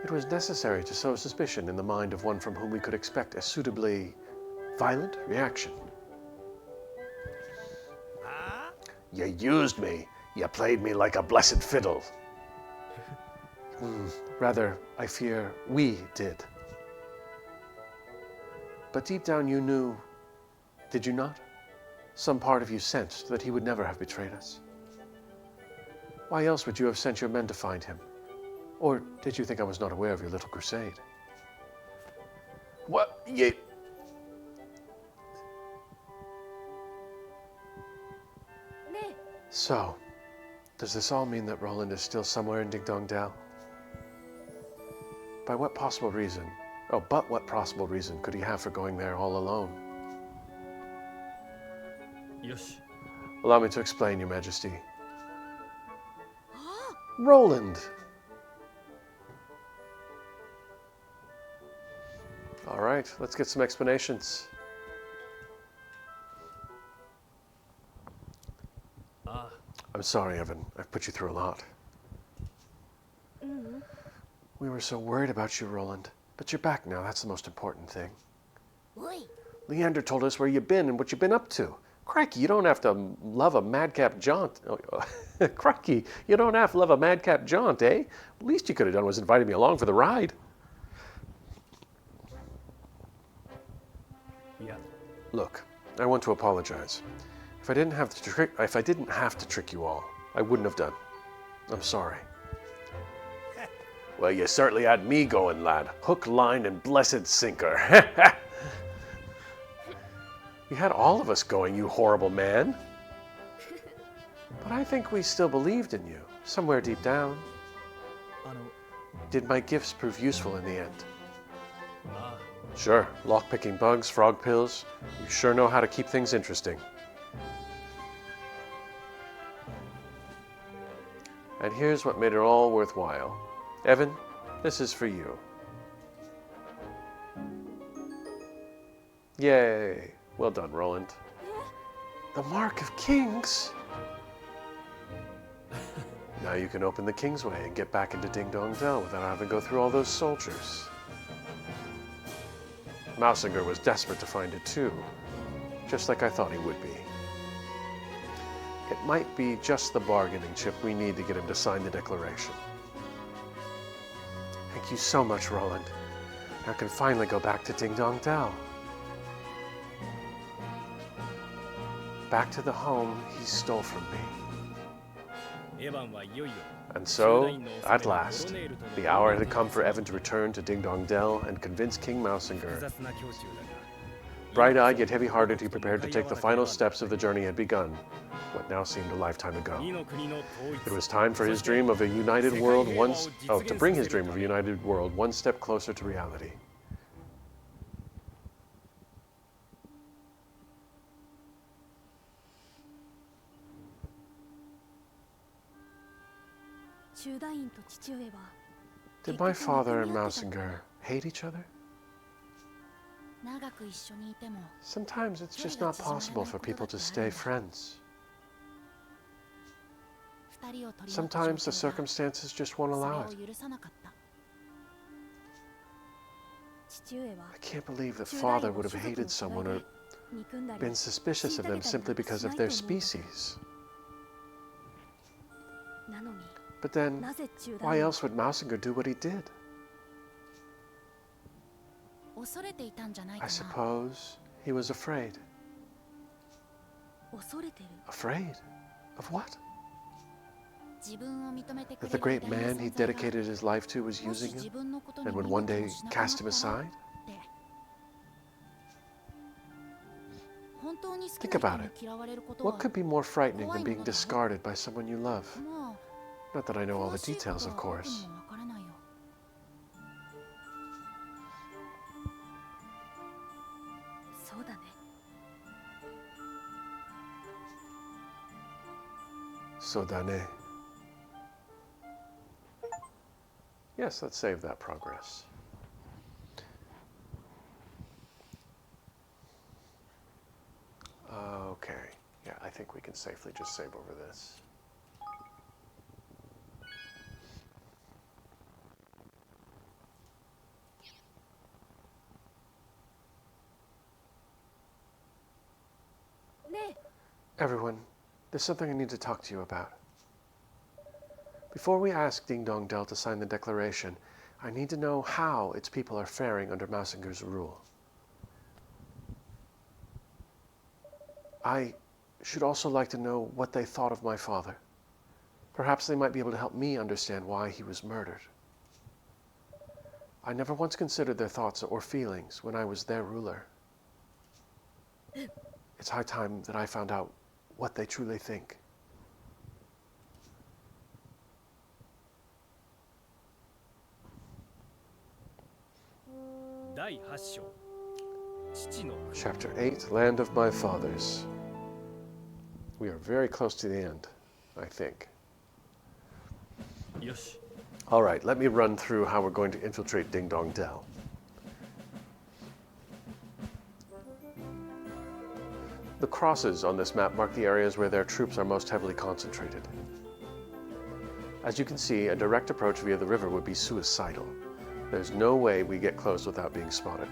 It was necessary to sow suspicion in the mind of one from whom we could expect a suitably violent reaction. Ah? You used me. You played me like a blessed fiddle. Rather, I fear we did. But deep down you knew, did you not? Some part of you sensed that he would never have betrayed us. Why else would you have sent your men to find him? Or did you think I was not aware of your little crusade? What? You... So, does this all mean that Roland is still somewhere in Ding Dong Dell? By what possible reason? Oh, but what possible reason could he have for going there all alone? Yosh. Allow me to explain, Your Majesty. Roland! All right, let's get some explanations. Ah. I'm sorry, Evan. I've put you through a lot. We were so worried about you, Roland. But you're back now. That's the most important thing. Leander told us where you've been and what you've been up to. Crikey, you don't have to love a madcap jaunt. Crikey, you don't have to love a madcap jaunt, eh? Least you could have done was invited me along for the ride. Yeah. Look, I want to apologize. If I didn't have to trick you all, I wouldn't have done. I'm sorry. Well, you certainly had me going, lad. Hook, line, and blessed sinker. You had all of us going, you horrible man. But I think we still believed in you, somewhere deep down. Did my gifts prove useful in the end? Sure, lock-picking bugs, frog pills. You sure know how to keep things interesting. And here's what made it all worthwhile. Evan, this is for you. Yay. Well done, Roland. The Mark of Kings? Now you can open the Kingsway and get back into Ding Dong Dell without having to go through all those soldiers. Mousinger was desperate to find it too, just like I thought he would be. It might be just the bargaining chip we need to get him to sign the declaration. Thank you so much, Roland. Now I can finally go back to Ding Dong Dell. Back to the home he stole from me. And so, at last, the hour had come for Evan to return to Ding Dong Dell and convince King Mousinger. Bright-eyed yet heavy-hearted, he prepared to take the final steps of the journey had begun, what now seemed a lifetime ago. It was time for his dream of a united world to bring his dream of a united world one step closer to reality. Did my father and Mousinger hate each other? Sometimes it's just not possible for people to stay friends. Sometimes the circumstances just won't allow it. I can't believe that father would have hated someone or been suspicious of them simply because of their species. But then, why else would Mousinger do what he did? I suppose he was afraid. Afraid? Of what? That the great man he dedicated his life to was using him and would one day cast him aside? Think about it. What could be more frightening than being discarded by someone you love? Not that I know all the details, of course. Sodane. Yes, let's save that progress. Okay. Yeah, I think we can safely just save over this. Everyone, there's something I need to talk to you about. Before we ask Ding Dong Dell to sign the declaration, I need to know how its people are faring under Mausinger's rule. I should also like to know what they thought of my father. Perhaps they might be able to help me understand why he was murdered. I never once considered their thoughts or feelings when I was their ruler. It's high time that I found out what they truly think. Chapter 8, Land of My Fathers. We are very close to the end, I think. All right, let me run through how we're going to infiltrate Ding Dong Dell. The crosses on this map mark the areas where their troops are most heavily concentrated. As you can see, a direct approach via the river would be suicidal. There's no way we get close without being spotted.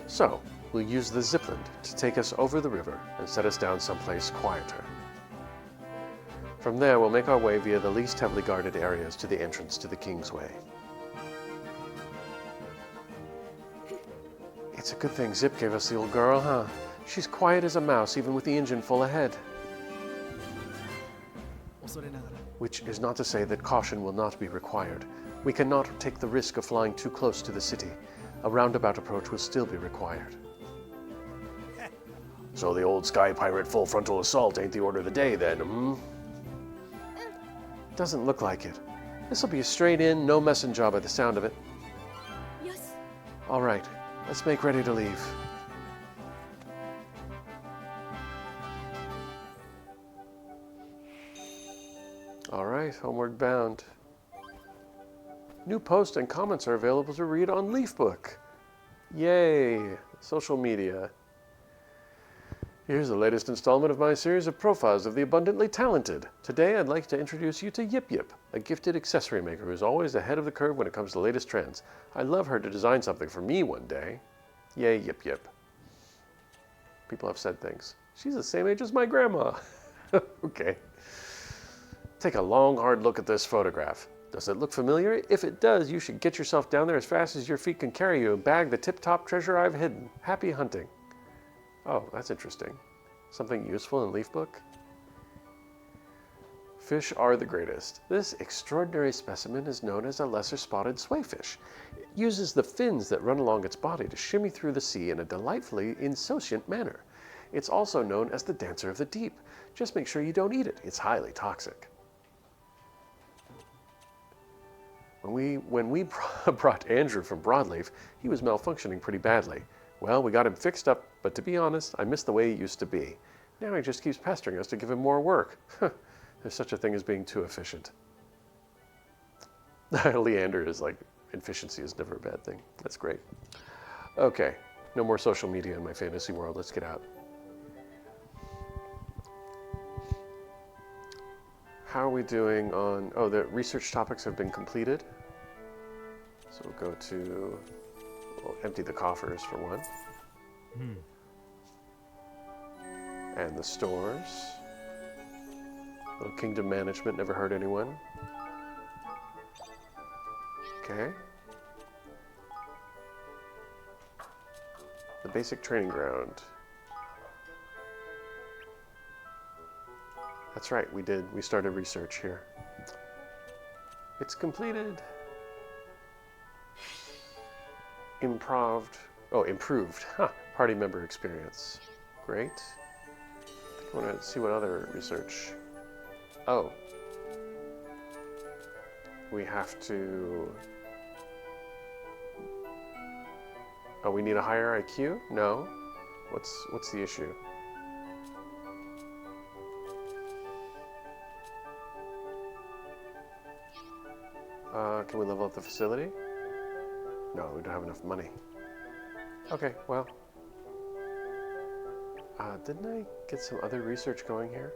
So, we'll use the Zipland to take us over the river and set us down someplace quieter. From there, we'll make our way via the least heavily guarded areas to the entrance to the Kingsway. It's a good thing Zip gave us the old girl, huh? She's quiet as a mouse, even with the engine full ahead. Which is not to say that caution will not be required. We cannot take the risk of flying too close to the city. A roundabout approach will still be required. So the old Sky Pirate full frontal assault ain't the order of the day then, hmm? Doesn't look like it. This'll be a straight in, no messing job by the sound of it. Yes. All right, let's make ready to leave. All right, homeward bound. New posts and comments are available to read on Leafbook. Yay! Social media. Here's the latest installment of my series of profiles of the abundantly talented. Today I'd like to introduce you to Yip Yip, a gifted accessory maker who's always ahead of the curve when it comes to the latest trends. I'd love her to design something for me one day. Yay, Yip Yip. People have said things. She's the same age as my grandma. Okay. Take a long, hard look at this photograph. Does it look familiar? If it does, you should get yourself down there as fast as your feet can carry you and bag the tip-top treasure I've hidden. Happy hunting. Oh, that's interesting. Something useful in Leafbook? Fish are the greatest. This extraordinary specimen is known as a lesser spotted swayfish. It uses the fins that run along its body to shimmy through the sea in a delightfully insouciant manner. It's also known as the dancer of the deep. Just make sure you don't eat it. It's highly toxic. When we brought Andrew from Broadleaf, he was malfunctioning pretty badly. Well, we got him fixed up, but to be honest, I miss the way he used to be. Now he just keeps pestering us to give him more work. There's such a thing as being too efficient. Leander is like, efficiency is never a bad thing. That's great. Okay, no more social media in my fantasy world. Let's get out. How are we doing on... Oh, the research topics have been completed. So we'll go to... We'll empty the coffers for one. And the stores. Little kingdom management, never hurt anyone. Okay. The basic training ground. That's right, we started research here. It's completed. Improved Oh, improved. Huh. Party member experience. Great. I think I want to see what other research. Oh. We have to... Oh, we need a higher IQ? No. What's the issue? Can we level up the facility? No, we don't have enough money. Okay, well. Didn't I get some other research going here?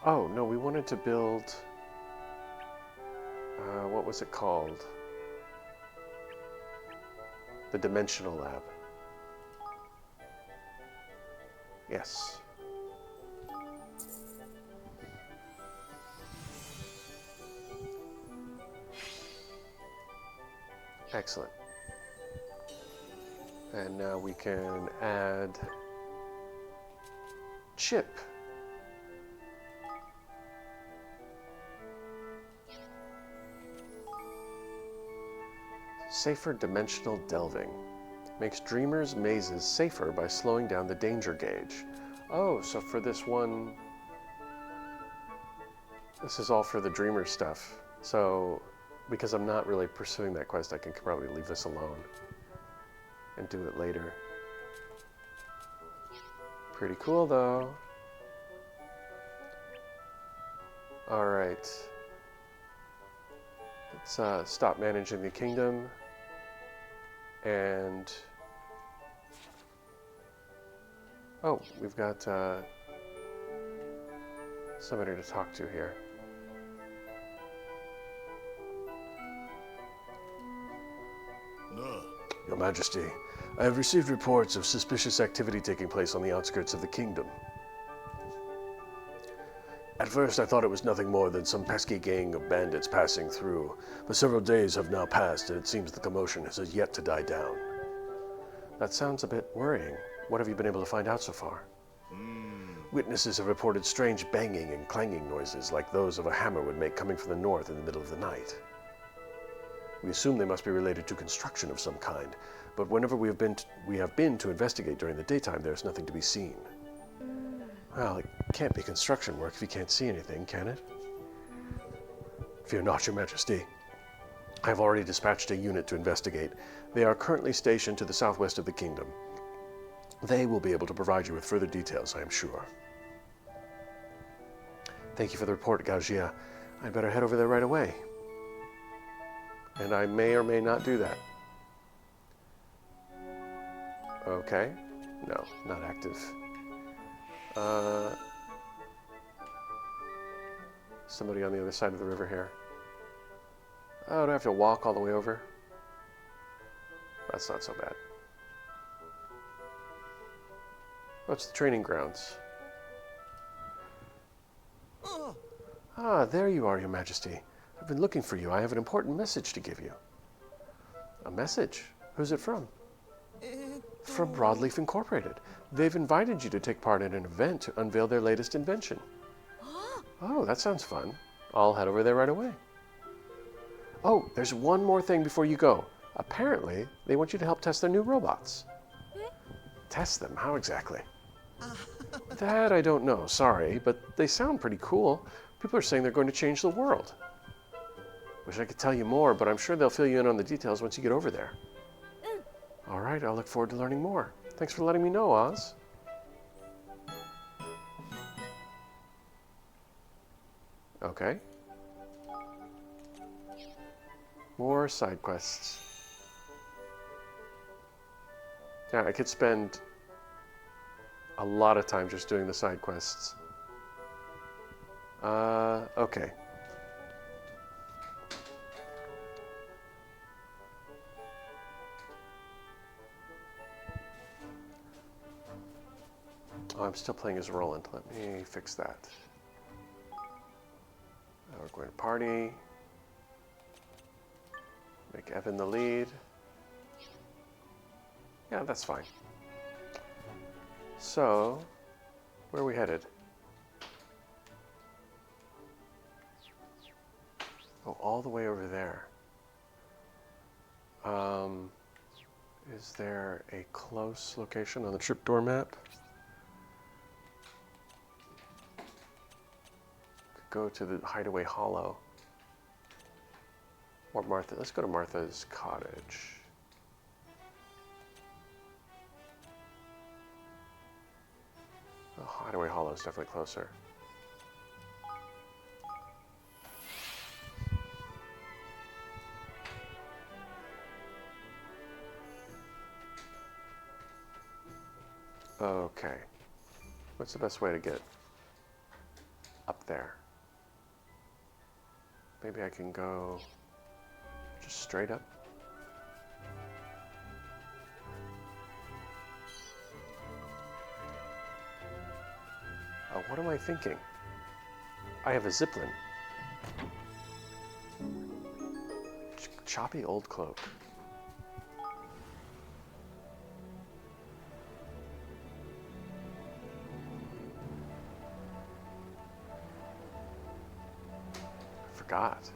Oh, no, we wanted to build... what was it called? The Dimensional Lab. Yes. Excellent. And now we can add chip. Safer dimensional delving. Makes dreamers' mazes safer by slowing down the danger gauge. Oh, so for this one... This is all for the dreamer stuff. So, because I'm not really pursuing that quest, I can probably leave this alone and do it later. Pretty cool, though. Alright. Let's stop managing the kingdom. And... Oh, we've got somebody to talk to here. Your Majesty, I have received reports of suspicious activity taking place on the outskirts of the kingdom. At first I thought it was nothing more than some pesky gang of bandits passing through, but several days have now passed and it seems the commotion has yet to die down. That sounds a bit worrying. What have you been able to find out so far? Witnesses have reported strange banging and clanging noises like those of a hammer would make coming from the north in the middle of the night. We assume they must be related to construction of some kind, but whenever we have been to investigate during the daytime, there is nothing to be seen. Well, it can't be construction work if you can't see anything, can it? Fear not, Your Majesty. I have already dispatched a unit to investigate. They are currently stationed to the southwest of the kingdom. They will be able to provide you with further details, I am sure. Thank you for the report, Gaugia. I'd better head over there right away. And I may or may not do that. Okay. No, not active. Somebody on the other side of the river here. Oh, do I have to walk all the way over? That's not so bad. What's the training grounds? Ah, there you are, Your Majesty. I've been looking for you. I have an important message to give you. A message? Who's it from? From Broadleaf Incorporated. They've invited you to take part in an event to unveil their latest invention. Oh, that sounds fun. I'll head over there right away. Oh, there's one more thing before you go. Apparently, they want you to help test their new robots. Test them? How exactly? That I don't know, sorry, but they sound pretty cool. People are saying they're going to change the world. Wish I could tell you more, but I'm sure they'll fill you in on the details once you get over there. All right, I'll look forward to learning more. Thanks for letting me know, Oz. Okay. More side quests. Yeah, I could spend a lot of time just doing the side quests. Okay. Oh, I'm still playing as Roland. Let me fix that. Now we're going to party. Make Evan the lead. Yeah, that's fine. So, where are we headed? Oh, all the way over there. Is there a close location on the tripdoor map? Could go to the Hideaway Hollow. Or Martha. Let's go to Martha's cottage. Oh, Hideaway Hollow is definitely closer. Okay. What's the best way to get up there? Maybe I can go just straight up. Oh, what am I thinking? I have a zipline. Choppy old cloak. I forgot.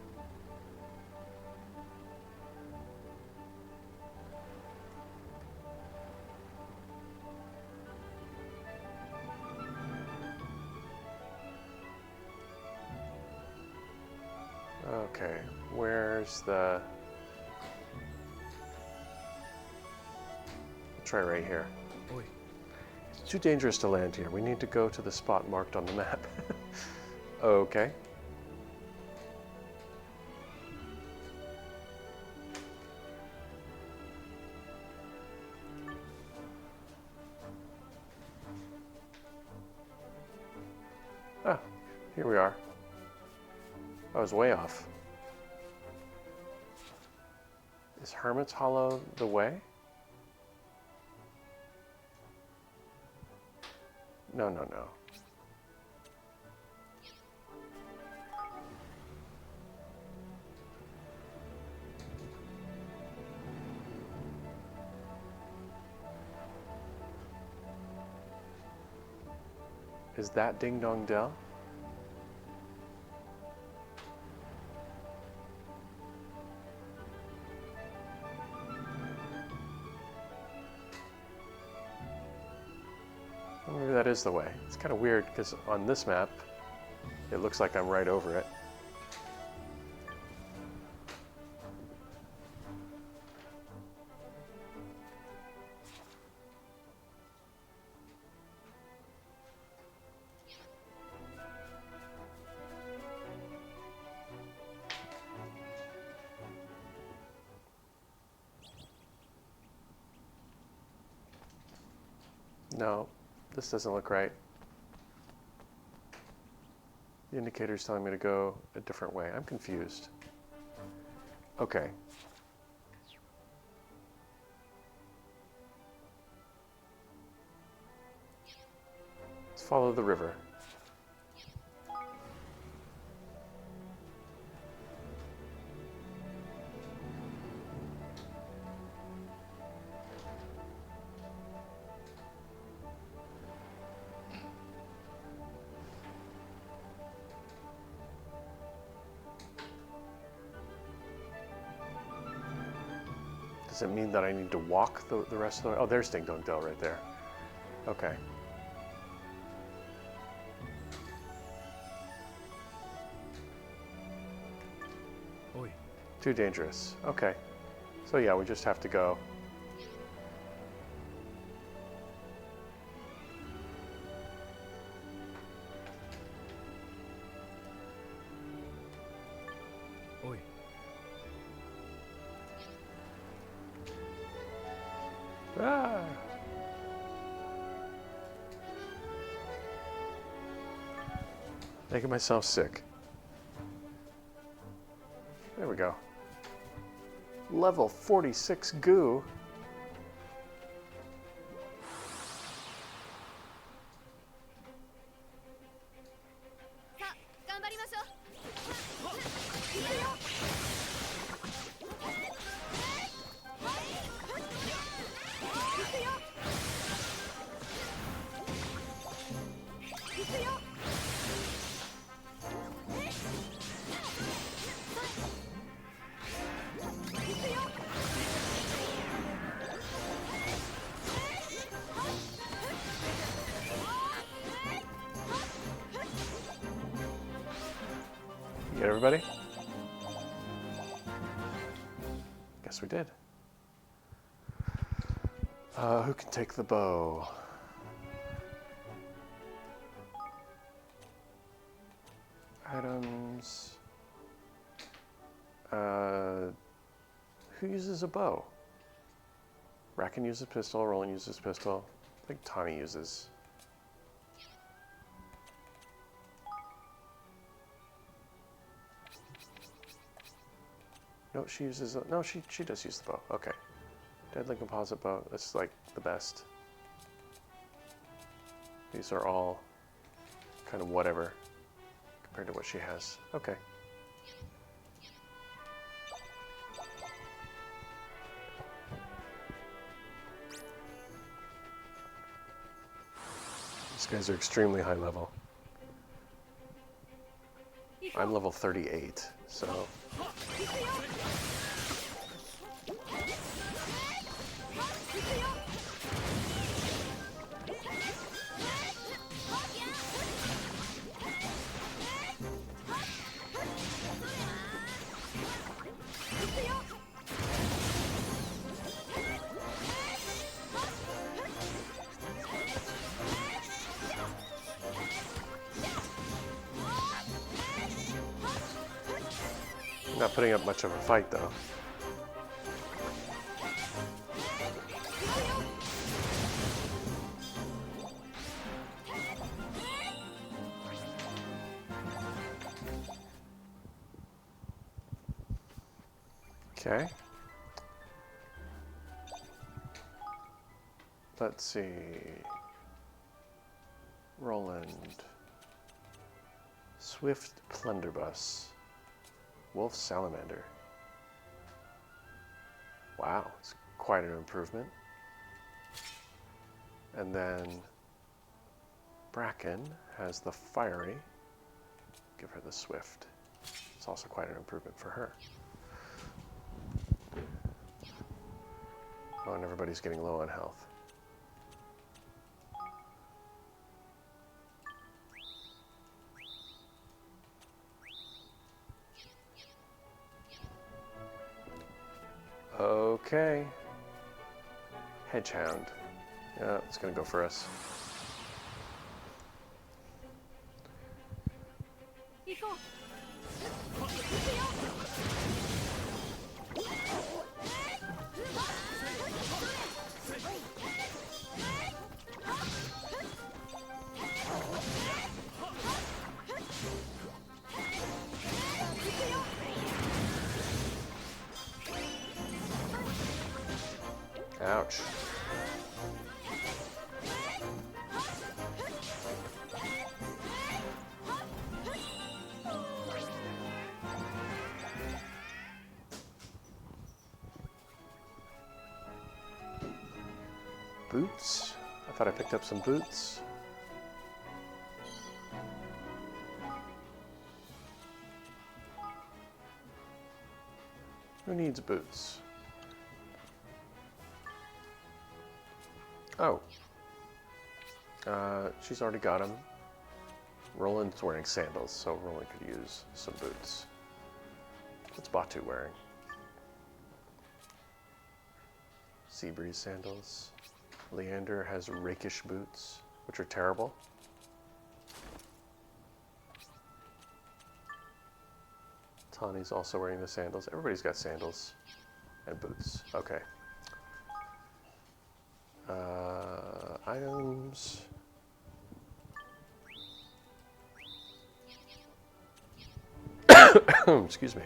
Okay, where's the... I'll try right here. Oi. It's too dangerous to land here. We need to go to the spot marked on the map. Okay. Ah, here we are. I was way off. Is Hermit's Hollow the way? No, no, no. Is that Ding Dong Dell? Well, maybe that is the way. It's kind of weird because on this map, it looks like I'm right over it. No, this doesn't look right. The indicator's telling me to go a different way. I'm confused. Okay. Let's follow the river. Does it mean that I need to walk the rest of the way? Oh, there's Ding Dong Dell right there. Okay. Oi. Too dangerous. Okay. So yeah, we just have to go. Oi. Ah! Making myself sick. There we go. Level 46 goo. Get everybody? Guess we did. Who can take the bow? Items. Who uses a bow? Racken uses pistol, Roland uses pistol. I think Tawny uses. No, she uses. No, she does use the bow. Okay. Deadly composite bow. That's like the best. These are all kind of whatever compared to what she has. Okay. These guys are extremely high level. I'm level 38, so. Not putting up much of a fight, though. Okay. Let's see. Roland. Swift Plunderbuss. Wolf Salamander. Wow, it's quite an improvement. And then Bracken has the Fiery. Give her the Swift. It's also quite an improvement for her. Oh, and everybody's getting low on health. Okay. Hedgehound. Yeah, it's gonna go for us. Ouch. Boots? I thought I picked up some boots. Who needs boots? Oh. She's already got them. Roland's wearing sandals, so Roland could use some boots. What's Batu wearing? Seabreeze sandals. Leander has rakish boots, which are terrible. Tawny's also wearing the sandals. Everybody's got sandals and boots. Okay. Items. Excuse me.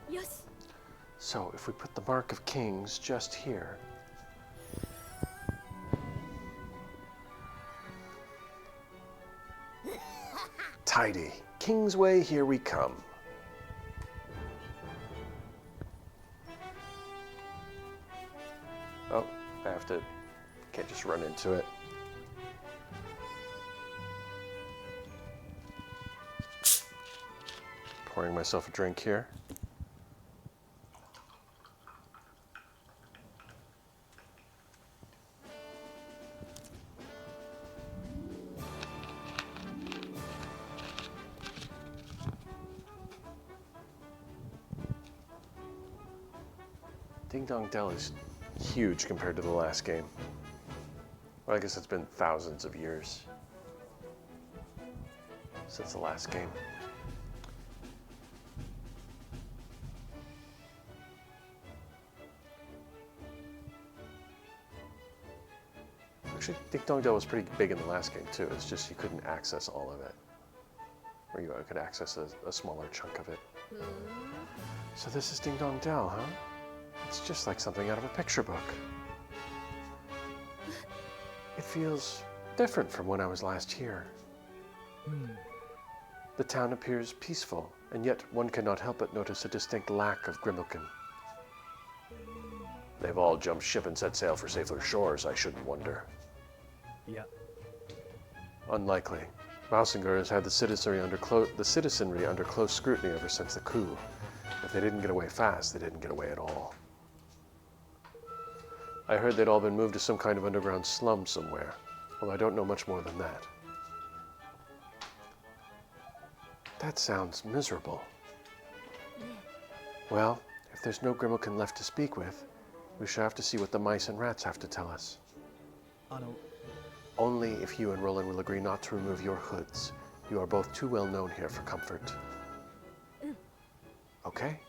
Yes. So, if we put the Mark of Kings just here. Tidy. Kingsway, here we come. Oh, I have to, can't just run into it. Pouring myself a drink here. Ding Dong Dell is huge compared to the last game. Well, I guess it's been thousands of years since the last game. Actually, Ding Dong Dell was pretty big in the last game too. It's just you couldn't access all of it. Or you could access a smaller chunk of it. So this is Ding Dong Dell, huh? It's just like something out of a picture book. It feels different from when I was last here. The town appears peaceful, and yet one cannot help but notice a distinct lack of Grimalkin. They've all jumped ship and set sail for safer shores, I shouldn't wonder. Yeah. Unlikely. Mausinger has had the citizenry under close scrutiny ever since the coup. If they didn't get away fast, they didn't get away at all. I heard they'd all been moved to some kind of underground slum somewhere, although I don't know much more than that. That sounds miserable. Well, if there's no Grimalkin left to speak with, we shall have to see what the mice and rats have to tell us. Only if you and Roland will agree not to remove your hoods. You are both too well known here for comfort. Okay?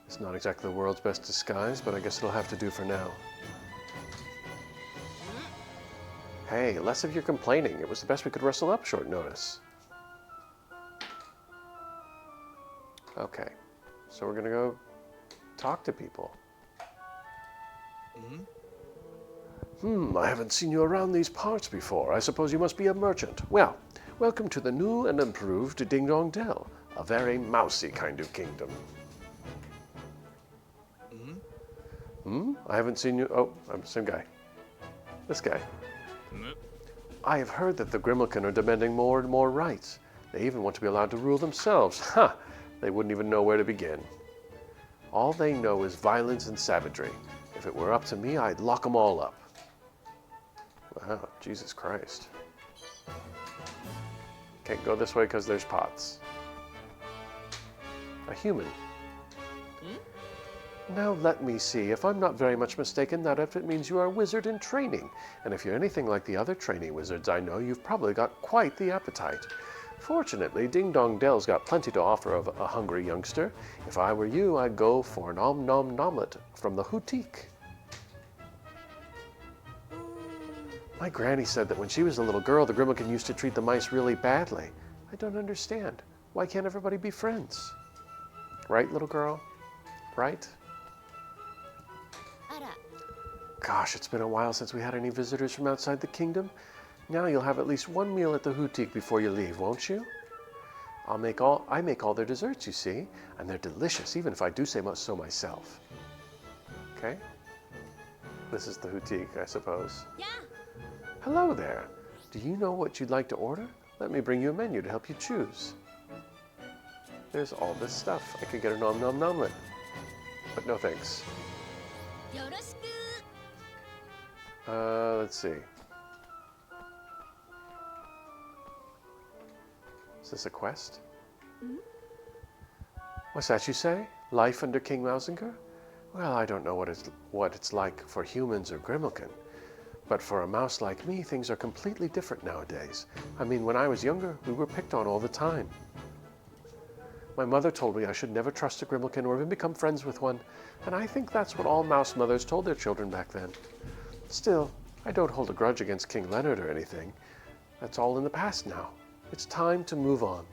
It's not exactly the world's best disguise, but I guess it'll have to do for now. Hey, less of your complaining. It was the best we could rustle up short notice. Okay, so we're gonna go talk to people. I haven't seen you around these parts before. I suppose you must be a merchant. Well, welcome to the new and improved Ding Dong Dell, a very mousy kind of kingdom. I haven't seen you. Oh, I'm the same guy. This guy. I have heard that the Grimalkin are demanding more and more rights. They even want to be allowed to rule themselves. Ha! They wouldn't even know where to begin. All they know is violence and savagery. If it were up to me, I'd lock them all up. Wow, Jesus Christ. Can't go this way because there's pots. A human. Now let me see. If I'm not very much mistaken, that outfit means you are a wizard in training. And if you're anything like the other trainee wizards I know, you've probably got quite the appetite. Fortunately, Ding Dong Dell's got plenty to offer of a hungry youngster. If I were you, I'd go for an om nom nomlet from the boutique. My granny said that when she was a little girl, the Grimalkin used to treat the mice really badly. I don't understand. Why can't everybody be friends? Right, little girl? Right? Gosh, it's been a while since we had any visitors from outside the kingdom. Now you'll have at least one meal at the boutique before you leave, won't you? I make all their desserts, you see, and they're delicious, even if I do say so myself. Okay? This is the boutique, I suppose. Yeah. Hello there. Do you know what you'd like to order? Let me bring you a menu to help you choose. There's all this stuff. I could get a nom nom nomlet. But no thanks. Let's see. Is this a quest? What's that you say? Life under King Mausinger? Well, I don't know what it's like for humans or Grimalkin. But for a mouse like me, things are completely different nowadays. I mean, when I was younger, we were picked on all the time. My mother told me I should never trust a Grimalkin or even become friends with one, and I think that's what all mouse mothers told their children back then. Still, I don't hold a grudge against King Leonard or anything. That's all in the past now. It's time to move on.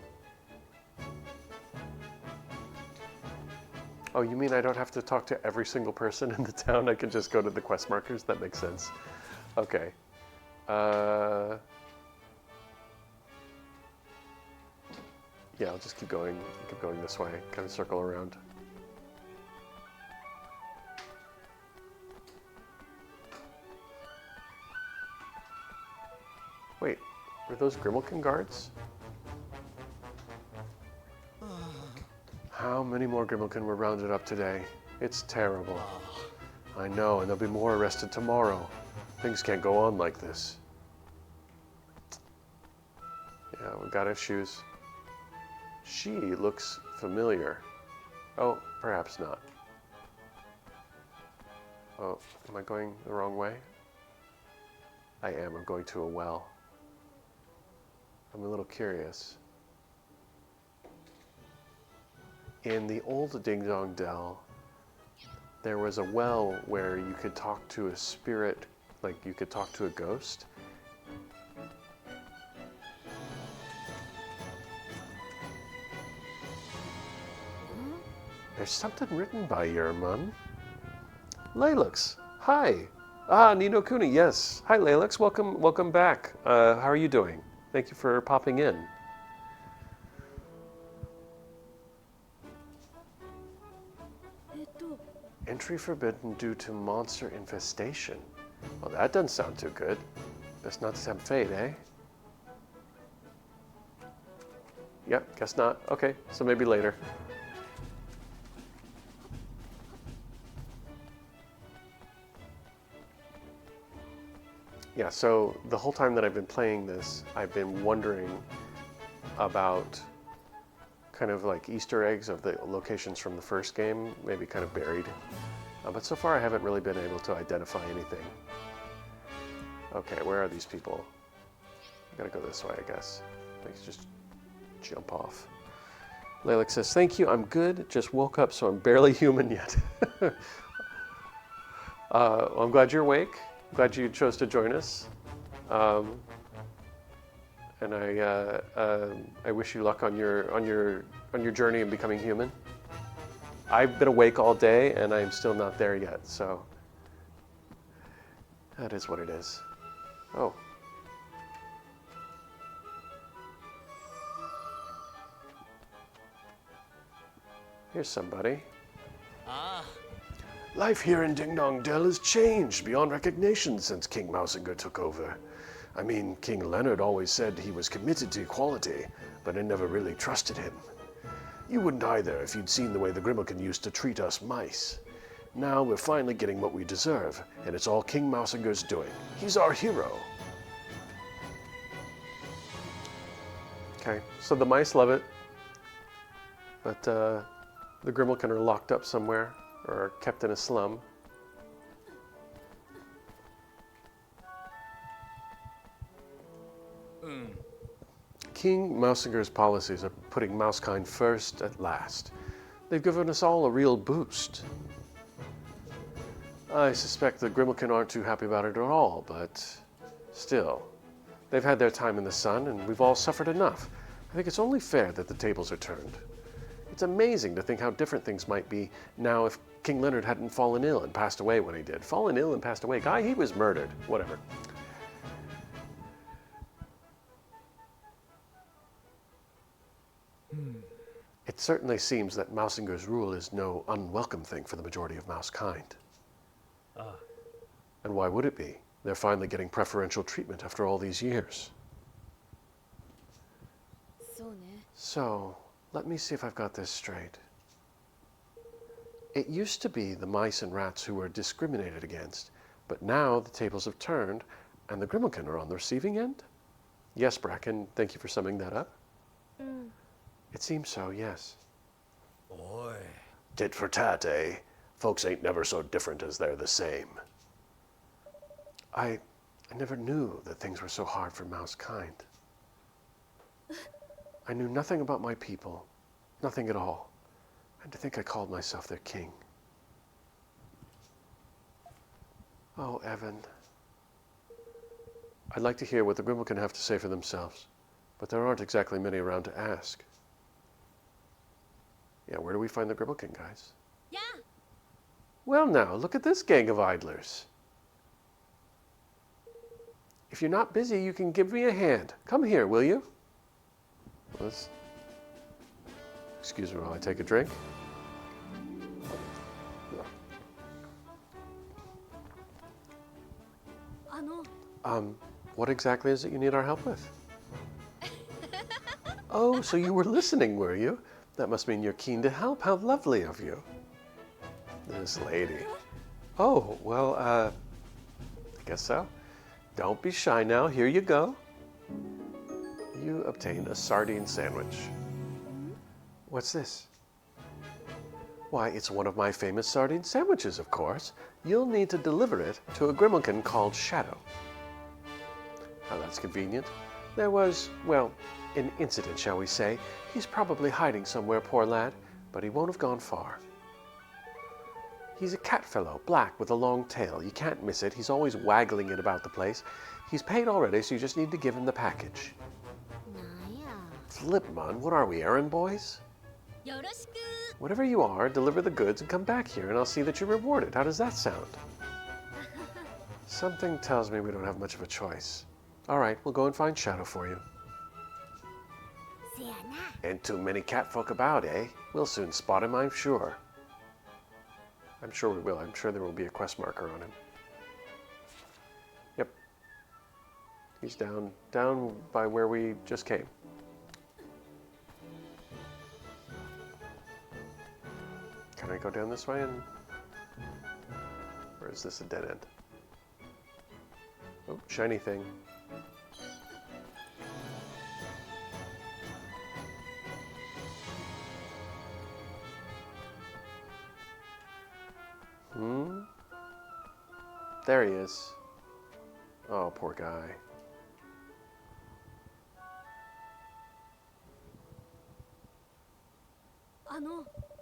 Oh, you mean I don't have to talk to every single person in the town? I can just go to the quest markers? That makes sense. Okay. Yeah, I'll just keep going this way, kind of circle around. Wait, were those Grimalkin guards? How many more Grimalkin were rounded up today? It's terrible. I know, and there'll be more arrested tomorrow. Things can't go on like this. Yeah, we got issues. She looks familiar. Oh, perhaps not. Oh, am I going the wrong way? I am. I'm going to a well. I'm a little curious. In the old Ding Dong Dell, there was a well where you could talk to a spirit, like you could talk to a ghost. There's something written by your mum. Leilux, hi. Ah, Nino Kuni, yes. Hi, Leilux. Welcome back. How are you doing? Thank you for popping in. Entry forbidden due to monster infestation. Well, that doesn't sound too good. Best not to tempt fate, eh? Yep, guess not. Okay, so maybe later. Yeah, so the whole time that I've been playing this, I've been wondering about kind of like Easter eggs of the locations from the first game, maybe kind of buried. But so far I haven't really been able to identify anything. Okay, where are these people? I gotta go this way, I guess. Let's just jump off. Leilix says, thank you, I'm good. Just woke up, so I'm barely human yet. Well, I'm glad you're awake. Glad you chose to join us. And I wish you luck on your journey in becoming human. I've been awake all day and I'm still not there yet, so that is what it is. Oh. Here's somebody. Ah. Life here in Ding Dong Dell has changed beyond recognition since King Mousinger took over. I mean, King Leonard always said he was committed to equality, but I never really trusted him. You wouldn't either if you'd seen the way the Grimalkin used to treat us mice. Now we're finally getting what we deserve, and it's all King Mousinger's doing. He's our hero. Okay, so the mice love it, but the Grimalkin are locked up somewhere, or kept in a slum. King Mousinger's policies are putting Mousekind first at last. They've given us all a real boost. I suspect the Grimalkin aren't too happy about it at all, but still. They've had their time in the sun, and we've all suffered enough. I think it's only fair that the tables are turned. It's amazing to think how different things might be now if King Leonard hadn't fallen ill and passed away when he did. Fallen ill and passed away. Guy, he was murdered. Whatever. It certainly seems that Mousinger's rule is no unwelcome thing for the majority of Mousekind. And why would it be? They're finally getting preferential treatment after all these years. So, let me see if I've got this straight. It used to be the mice and rats who were discriminated against, but now the tables have turned, and the Grimalkin are on the receiving end? Yes, Bracken, thank you for summing that up. It seems so, yes. Oi. Tit for tat, eh? Folks ain't never so different as they're the same. I never knew that things were so hard for Mousekind. I knew nothing about my people, nothing at all. And to think I called myself their king. Oh, Evan. I'd like to hear what the Grimalkin have to say for themselves, but there aren't exactly many around to ask. Yeah, where do we find the Grimalkin, guys? Yeah. Well now, look at this gang of idlers. If you're not busy, you can give me a hand. Come here, will you? Excuse me while I take a drink. What exactly is it you need our help with? Oh, so you were listening, were you? That must mean you're keen to help. How lovely of you. This lady. Oh, well, I guess so. Don't be shy now. Here you go. You obtained a sardine sandwich. What's this? Why, it's one of my famous sardine sandwiches, of course. You'll need to deliver it to a grimalkin called Shadow. Now that's convenient. There was, well, an incident, shall we say. He's probably hiding somewhere, poor lad, but he won't have gone far. He's a cat fellow, black with a long tail. You can't miss it. He's always waggling it about the place. He's paid already, so you just need to give him the package. Flipmon, what are we, errand boys? よろしく Whatever you are, deliver the goods and come back here, and I'll see that you're rewarded. How does that sound? Something tells me we don't have much of a choice. All right, we'll go and find Shadow for you. せやな And too many catfolk about, eh? We'll soon spot him, I'm sure. I'm sure we will. I'm sure there will be a quest marker on him. Yep. He's down by where we just came. Can I go down this way and... Or is this a dead end? Oh, shiny thing. There he is. Oh, poor guy.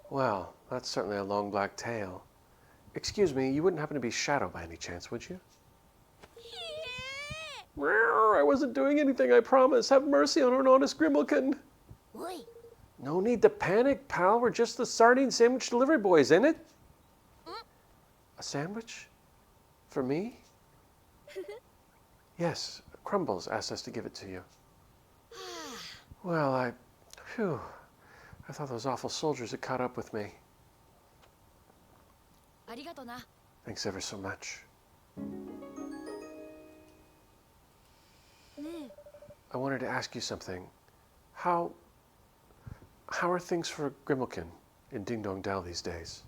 Well, that's certainly a long black tail. Excuse me, you wouldn't happen to be Shadow by any chance, would you? I wasn't doing anything, I promise. Have mercy on an honest grimalkin. おい No need to panic, pal. We're just the sardine sandwich delivery boys, ain't it? A sandwich? For me? Yes, Crumbles asked us to give it to you. Well, Phew. I thought those awful soldiers had caught up with me. ありがとな Thanks ever so much. ね I wanted to ask you something. How are things for Grimalkin in Ding Dong Dell these days?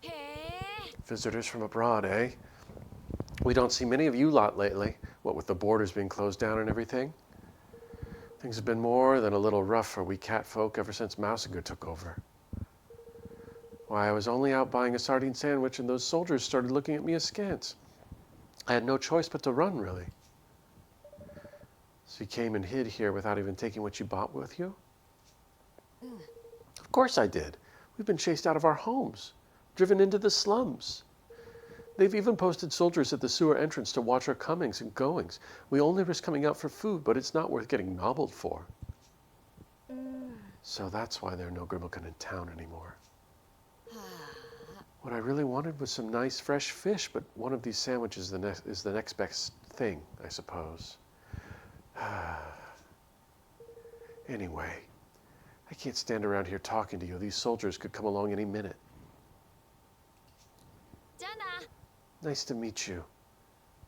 えへえ Visitors from abroad, eh? We don't see many of you lot lately, what with the borders being closed down and everything. Things have been more than a little rough for we cat folk ever since Mousinger took over. Why, I was only out buying a sardine sandwich and those soldiers started looking at me askance. I had no choice but to run, really. So you came and hid here without even taking what you bought with you? Of course I did. We've been chased out of our homes, driven into the slums. They've even posted soldiers at the sewer entrance to watch our comings and goings. We only risk coming out for food, but it's not worth getting nobbled for. So that's why there are no Grimalkin in town anymore. What I really wanted was some nice fresh fish, but one of these sandwiches is the next best thing, I suppose. Anyway, I can't stand around here talking to you. These soldiers could come along any minute. じゃあな Nice to meet you.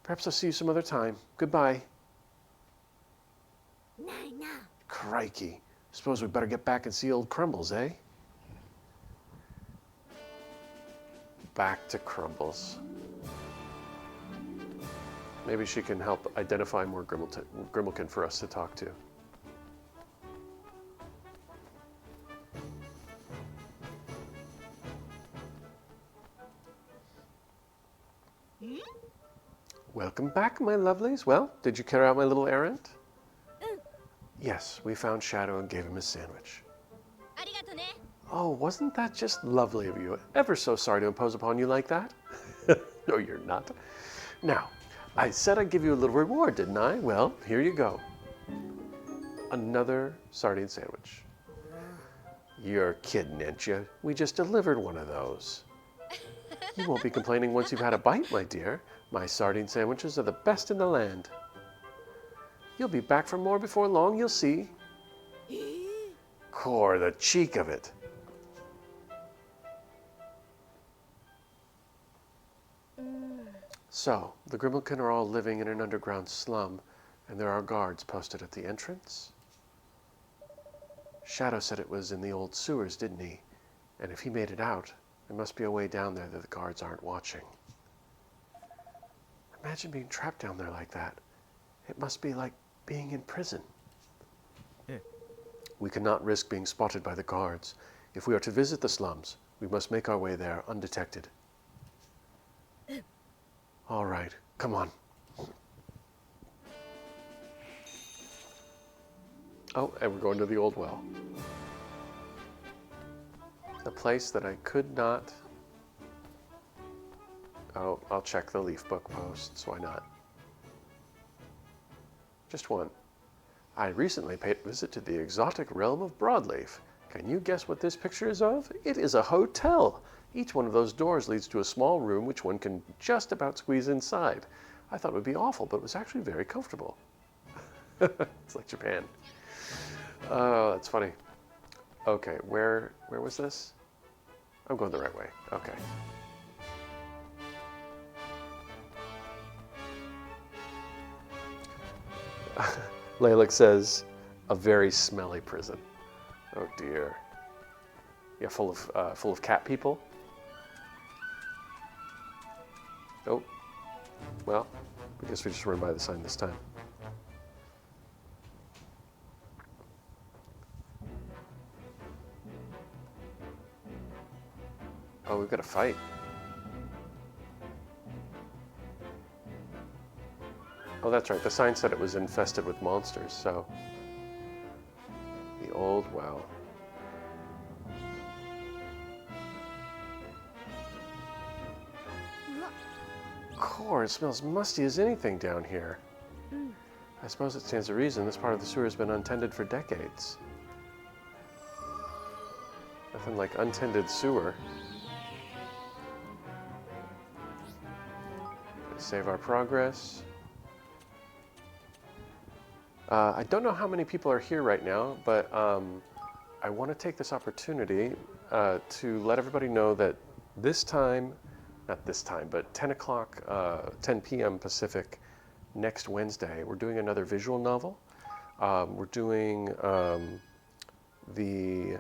Perhaps I'll see you some other time. Goodbye. ないな Crikey. Suppose we better get back and see old Crumbles, eh? Back to Crumbles. Maybe she can help identify more Grimalkin for us to talk to. Welcome back, my lovelies. Well, did you carry out my little errand? Yes, we found Shadow and gave him a sandwich. ありがとね Oh, wasn't that just lovely of you? Ever so sorry to impose upon you like that. No, you're not. Now, I said I'd give you a little reward, didn't I? Well, here you go. Another sardine sandwich. You're kidding, ain't you? We just delivered one of those. You won't be complaining once you've had a bite, my dear. My sardine sandwiches are the best in the land. You'll be back for more before long, you'll see. Core, the cheek of it. So, the Grimalkin are all living in an underground slum, and there are guards posted at the entrance. Shadow said it was in the old sewers, didn't he? And if he made it out, there must be a way down there that the guards aren't watching. Imagine being trapped down there like that. It must be like being in prison. Yeah. We cannot risk being spotted by the guards. If we are to visit the slums, we must make our way there undetected. All right, come on. Oh, and we're going to the old well. The place that I could not... Oh, I'll check the leaf book posts, why not? Just one. I recently paid a visit to the exotic realm of Broadleaf. Can you guess what this picture is of? It is a hotel. Each one of those doors leads to a small room which one can just about squeeze inside. I thought it would be awful, but it was actually very comfortable. It's like Japan. Oh, that's funny. Okay, where was this? I'm going the right way. Okay. Laylik says, a very smelly prison. Oh dear. Yeah, full of cat people. Oh, well, I guess we just run by the sign this time. Oh, we've got a fight. Oh, that's right. The sign said it was infested with monsters, so... The old well. Core, it smells musty as anything down here. I suppose it stands to reason this part of the sewer has been untended for decades. Nothing like untended sewer. Save our progress. I don't know how many people are here right now, but I want to take this opportunity to let everybody know that this time, not this time, but 10 o'clock, 10 p.m. Pacific next Wednesday, we're doing another visual novel. We're doing the...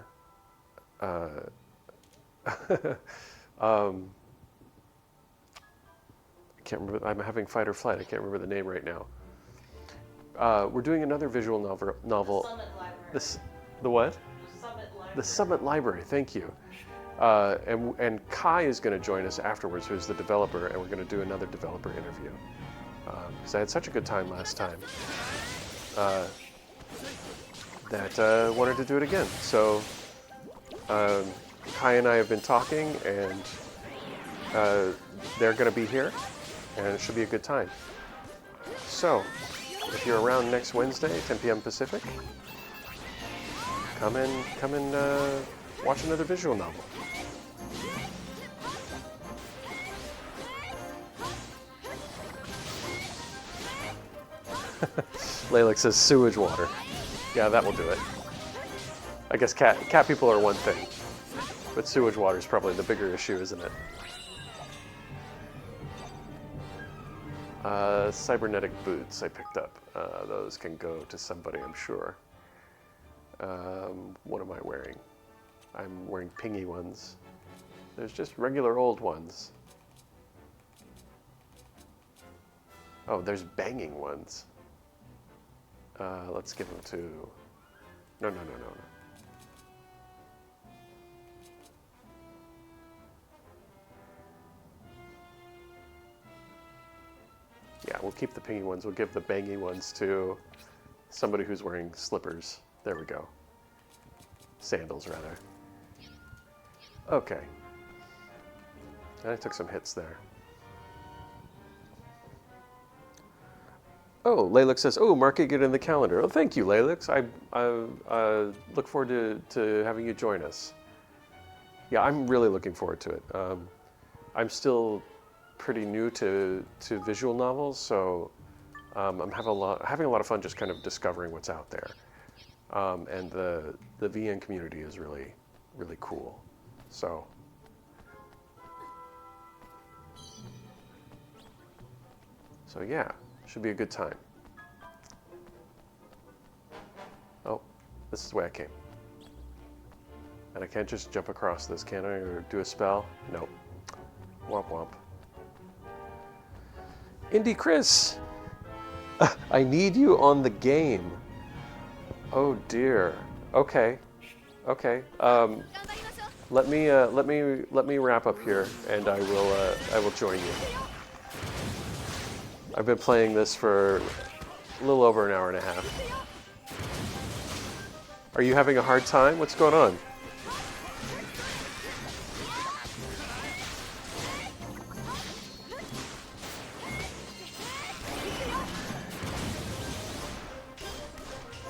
I can't remember. I'm having fight or flight. I can't remember the name right now. We're doing another visual novel. Summit Library. The what? Summit Library. The Summit Library. Thank you. And Kai is going to join us afterwards, who's the developer, and we're going to do another developer interview. Because I had such a good time last time that I wanted to do it again. So Kai and I have been talking, and they're going to be here. And it should be a good time. So, if you're around next Wednesday, 10 p.m. Pacific, come and watch another visual novel. Laylik says sewage water. Yeah, that will do it. I guess cat people are one thing, but sewage water is probably the bigger issue, isn't it? Cybernetic boots I picked up. Those can go to somebody, I'm sure. What am I wearing? I'm wearing pingy ones. There's just regular old ones. Oh, there's banging ones. Let's give them to... No. Yeah, we'll keep the pingy ones. We'll give the bangy ones to somebody who's wearing slippers. There we go. Sandals, rather. Okay. And I took some hits there. Oh, Laylik says, oh, marking it in the calendar. Oh, thank you, Laylik. I look forward to having you join us. Yeah, I'm really looking forward to it. I'm still pretty new to visual novels, so I'm having a lot of fun just kind of discovering what's out there. And the VN community is really, really cool. So yeah, should be a good time. Oh, this is the way I came. And I can't just jump across this, can I? Or do a spell? Nope. Womp womp. Indy Chris! I need you on the game. Oh dear. Okay. Okay. 頑張りましょう。 Let me wrap up here, and I will join you. I've been playing this for a little over an hour and a half. Are you having a hard time? What's going on?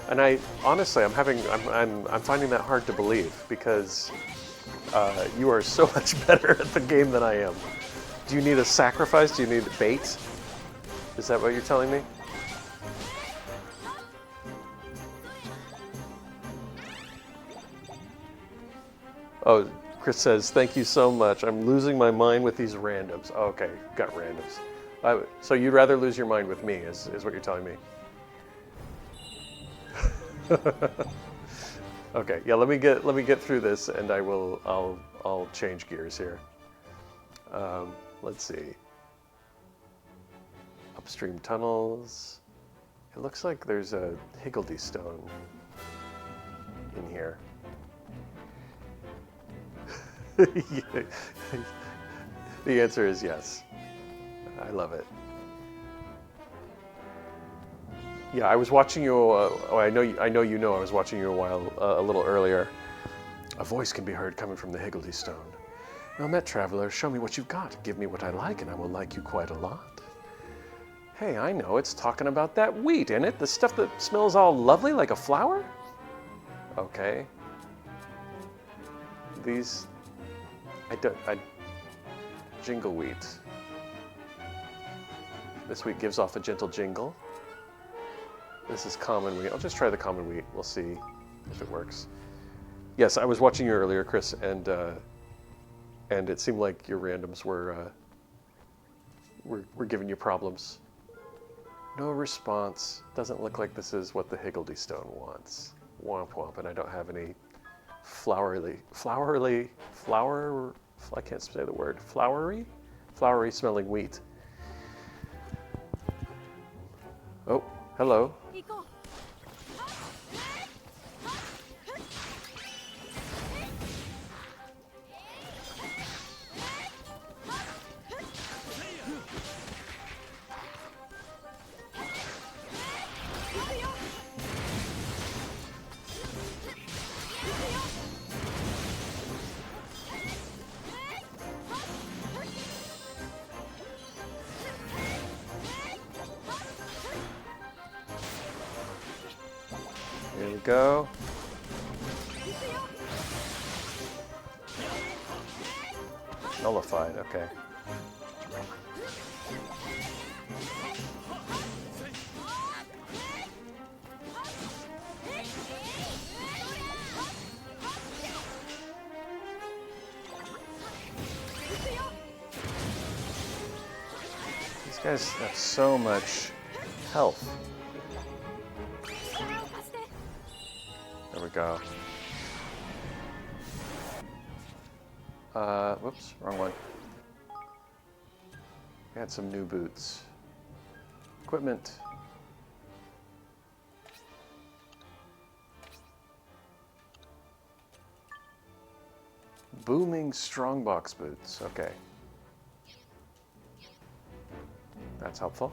And honestly, I'm finding that hard to believe because you are so much better at the game than I am. Do you need a sacrifice? Do you need bait? Is that what you're telling me? Oh, Chris says, thank you so much. I'm losing my mind with these randoms. Oh, okay, got randoms. So you'd rather lose your mind with me, is what you're telling me. Okay, yeah, let me get through this, and I'll change gears here. Let's see. Upstream tunnels. It looks like there's a Higgledy stone in here. The answer is yes. I love it. Yeah, I was watching you. I know you know. I was watching you a little earlier. A voice can be heard coming from the Higgledy stone. Well met, traveler. Show me what you've got. Give me what I like, and I will like you quite a lot. Hey, I know. It's talking about that wheat, ain't it? The stuff that smells all lovely like a flower. Okay. These. I jingle wheat. This wheat gives off a gentle jingle. This is common wheat. I'll just try the common wheat. We'll see if it works. Yes, I was watching you earlier, Chris, and it seemed like your randoms were giving you problems. No response. Doesn't look like this is what the Higgledy stone wants. Womp womp, and I don't have any flowery, I can't say the word, flowery smelling wheat. Oh, hello. 行こう。 Here we go. Nullified, okay. These guys have so much health. There we go. Whoops, wrong one. We had some new boots. Equipment. Booming strongbox boots. Okay. That's helpful.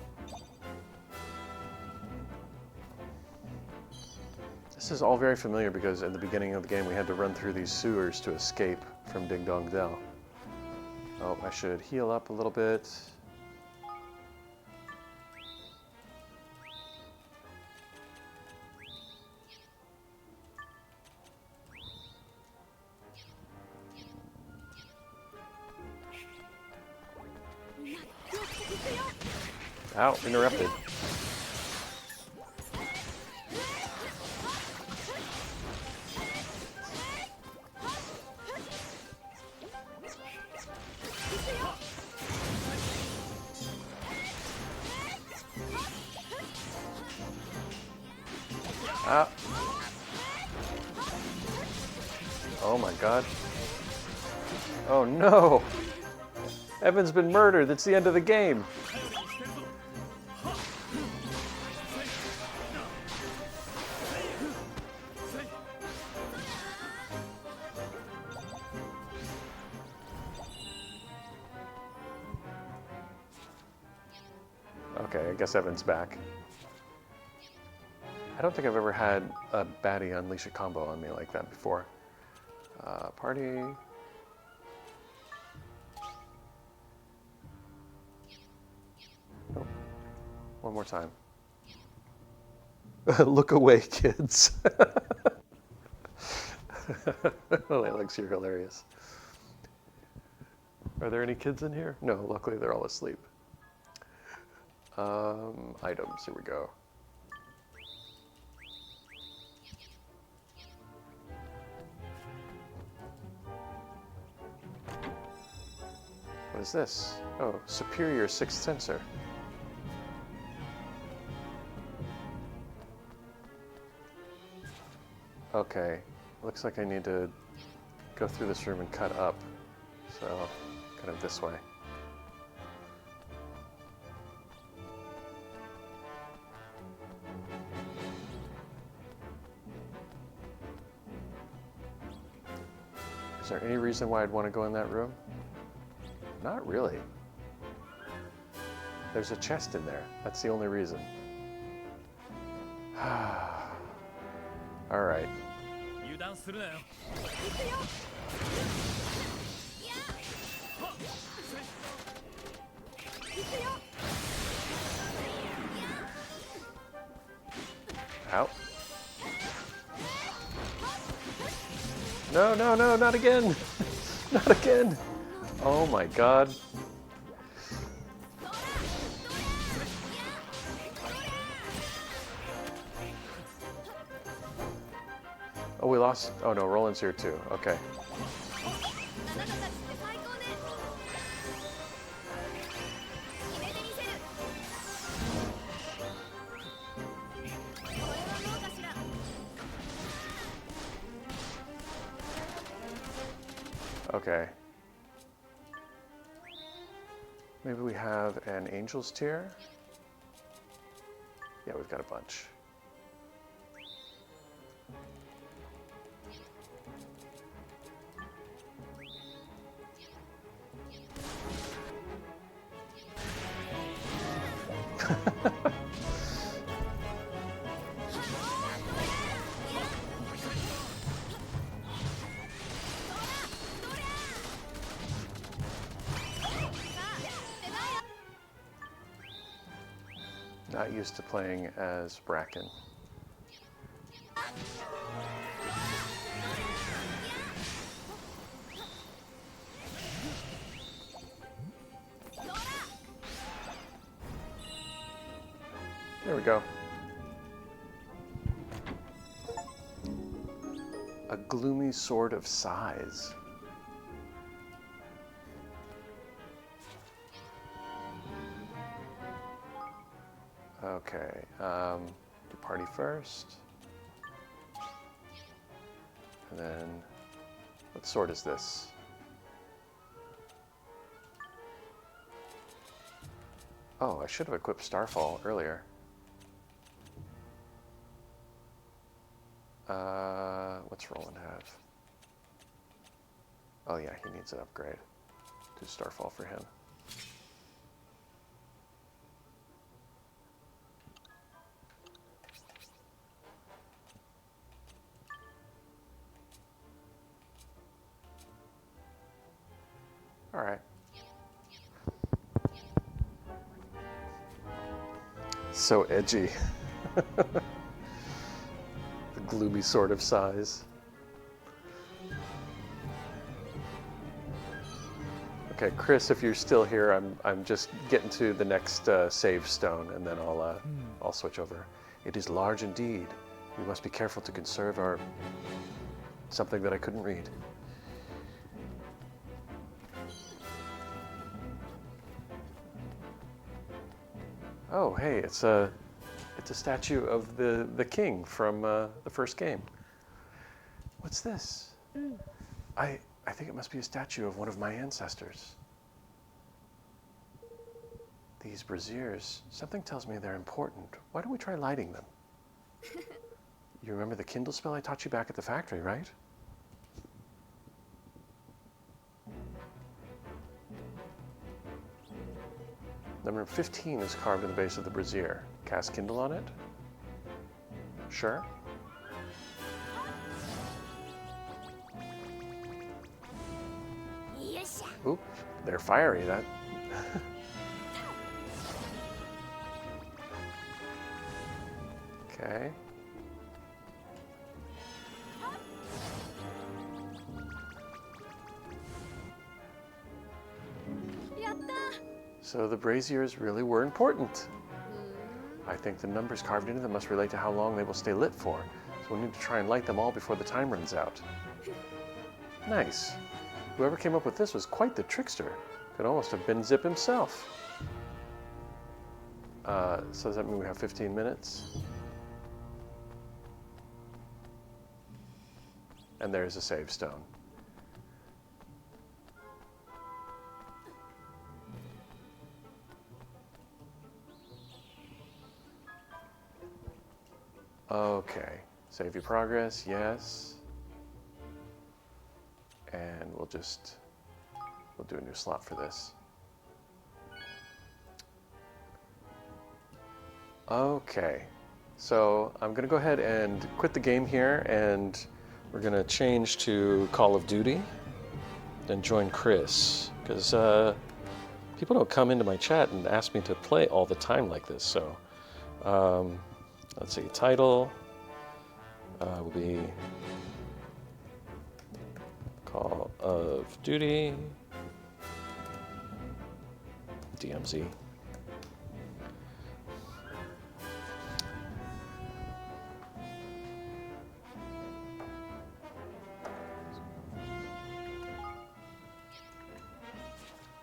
This is all very familiar because at the beginning of the game we had to run through these sewers to escape from Ding Dong Dell. Oh, I should heal up a little bit. Ow, interrupted. Oh my god. Oh no! Evan's been murdered. That's the end of the game. Okay, I guess Evan's back. I don't think I've ever had a baddie unleash a combo on me like that before. Party. Nope. One more time. Look away, kids. Oh, Alex, you're hilarious. Are there any kids in here? No, luckily they're all asleep. Items, here we go. What is this? Oh, superior sixth sensor. Okay, looks like I need to go through this room and cut up. So, kind of this way. Is there any reason why I'd want to go in that room? Not really. There's a chest in there. That's the only reason. All right. Out. No, no, no, not again. Not again. Oh my god. Oh, we lost. Oh no, Roland's here too. Okay. Okay. Maybe we have an Angel's Tear? Yeah, we've got a bunch. Not used to playing as Bracken. There we go. A gloomy sword of size. Okay, do party first. And then, what sword is this? Oh, I should have equipped Starfall earlier. What's Roland have? Oh yeah, he needs an upgrade. Do Starfall for him. All right. So edgy. The gloomy sword of size. Okay, Chris, if you're still here, I'm just getting to the next save stone, and then I'll switch over. It is large indeed. We must be careful to conserve our something that I couldn't read. Oh, hey, it's a statue of the king from the first game. What's this? I think it must be a statue of one of my ancestors. These braziers, something tells me they're important. Why don't we try lighting them? You remember the Kindle spell I taught you back at the factory, right? Number 15 is carved in the base of the brazier. Cast Kindle on it? Sure. Oop, they're fiery. That. Okay. So the braziers really were important. I think the numbers carved into them must relate to how long they will stay lit for. So we need to try and light them all before the time runs out. Nice. Whoever came up with this was quite the trickster. Could almost have been Zip himself. So does that mean we have 15 minutes? And there's a save stone. Okay, save your progress, yes. And we'll do a new slot for this. Okay, so I'm gonna go ahead and quit the game here, and we're gonna change to Call of Duty and join Chris, because people don't come into my chat and ask me to play all the time like this, so let's see, title will be Call of Duty DMZ.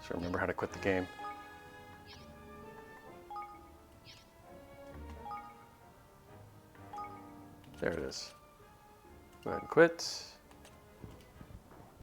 So remember how to quit the game. There it is. Go ahead and quit.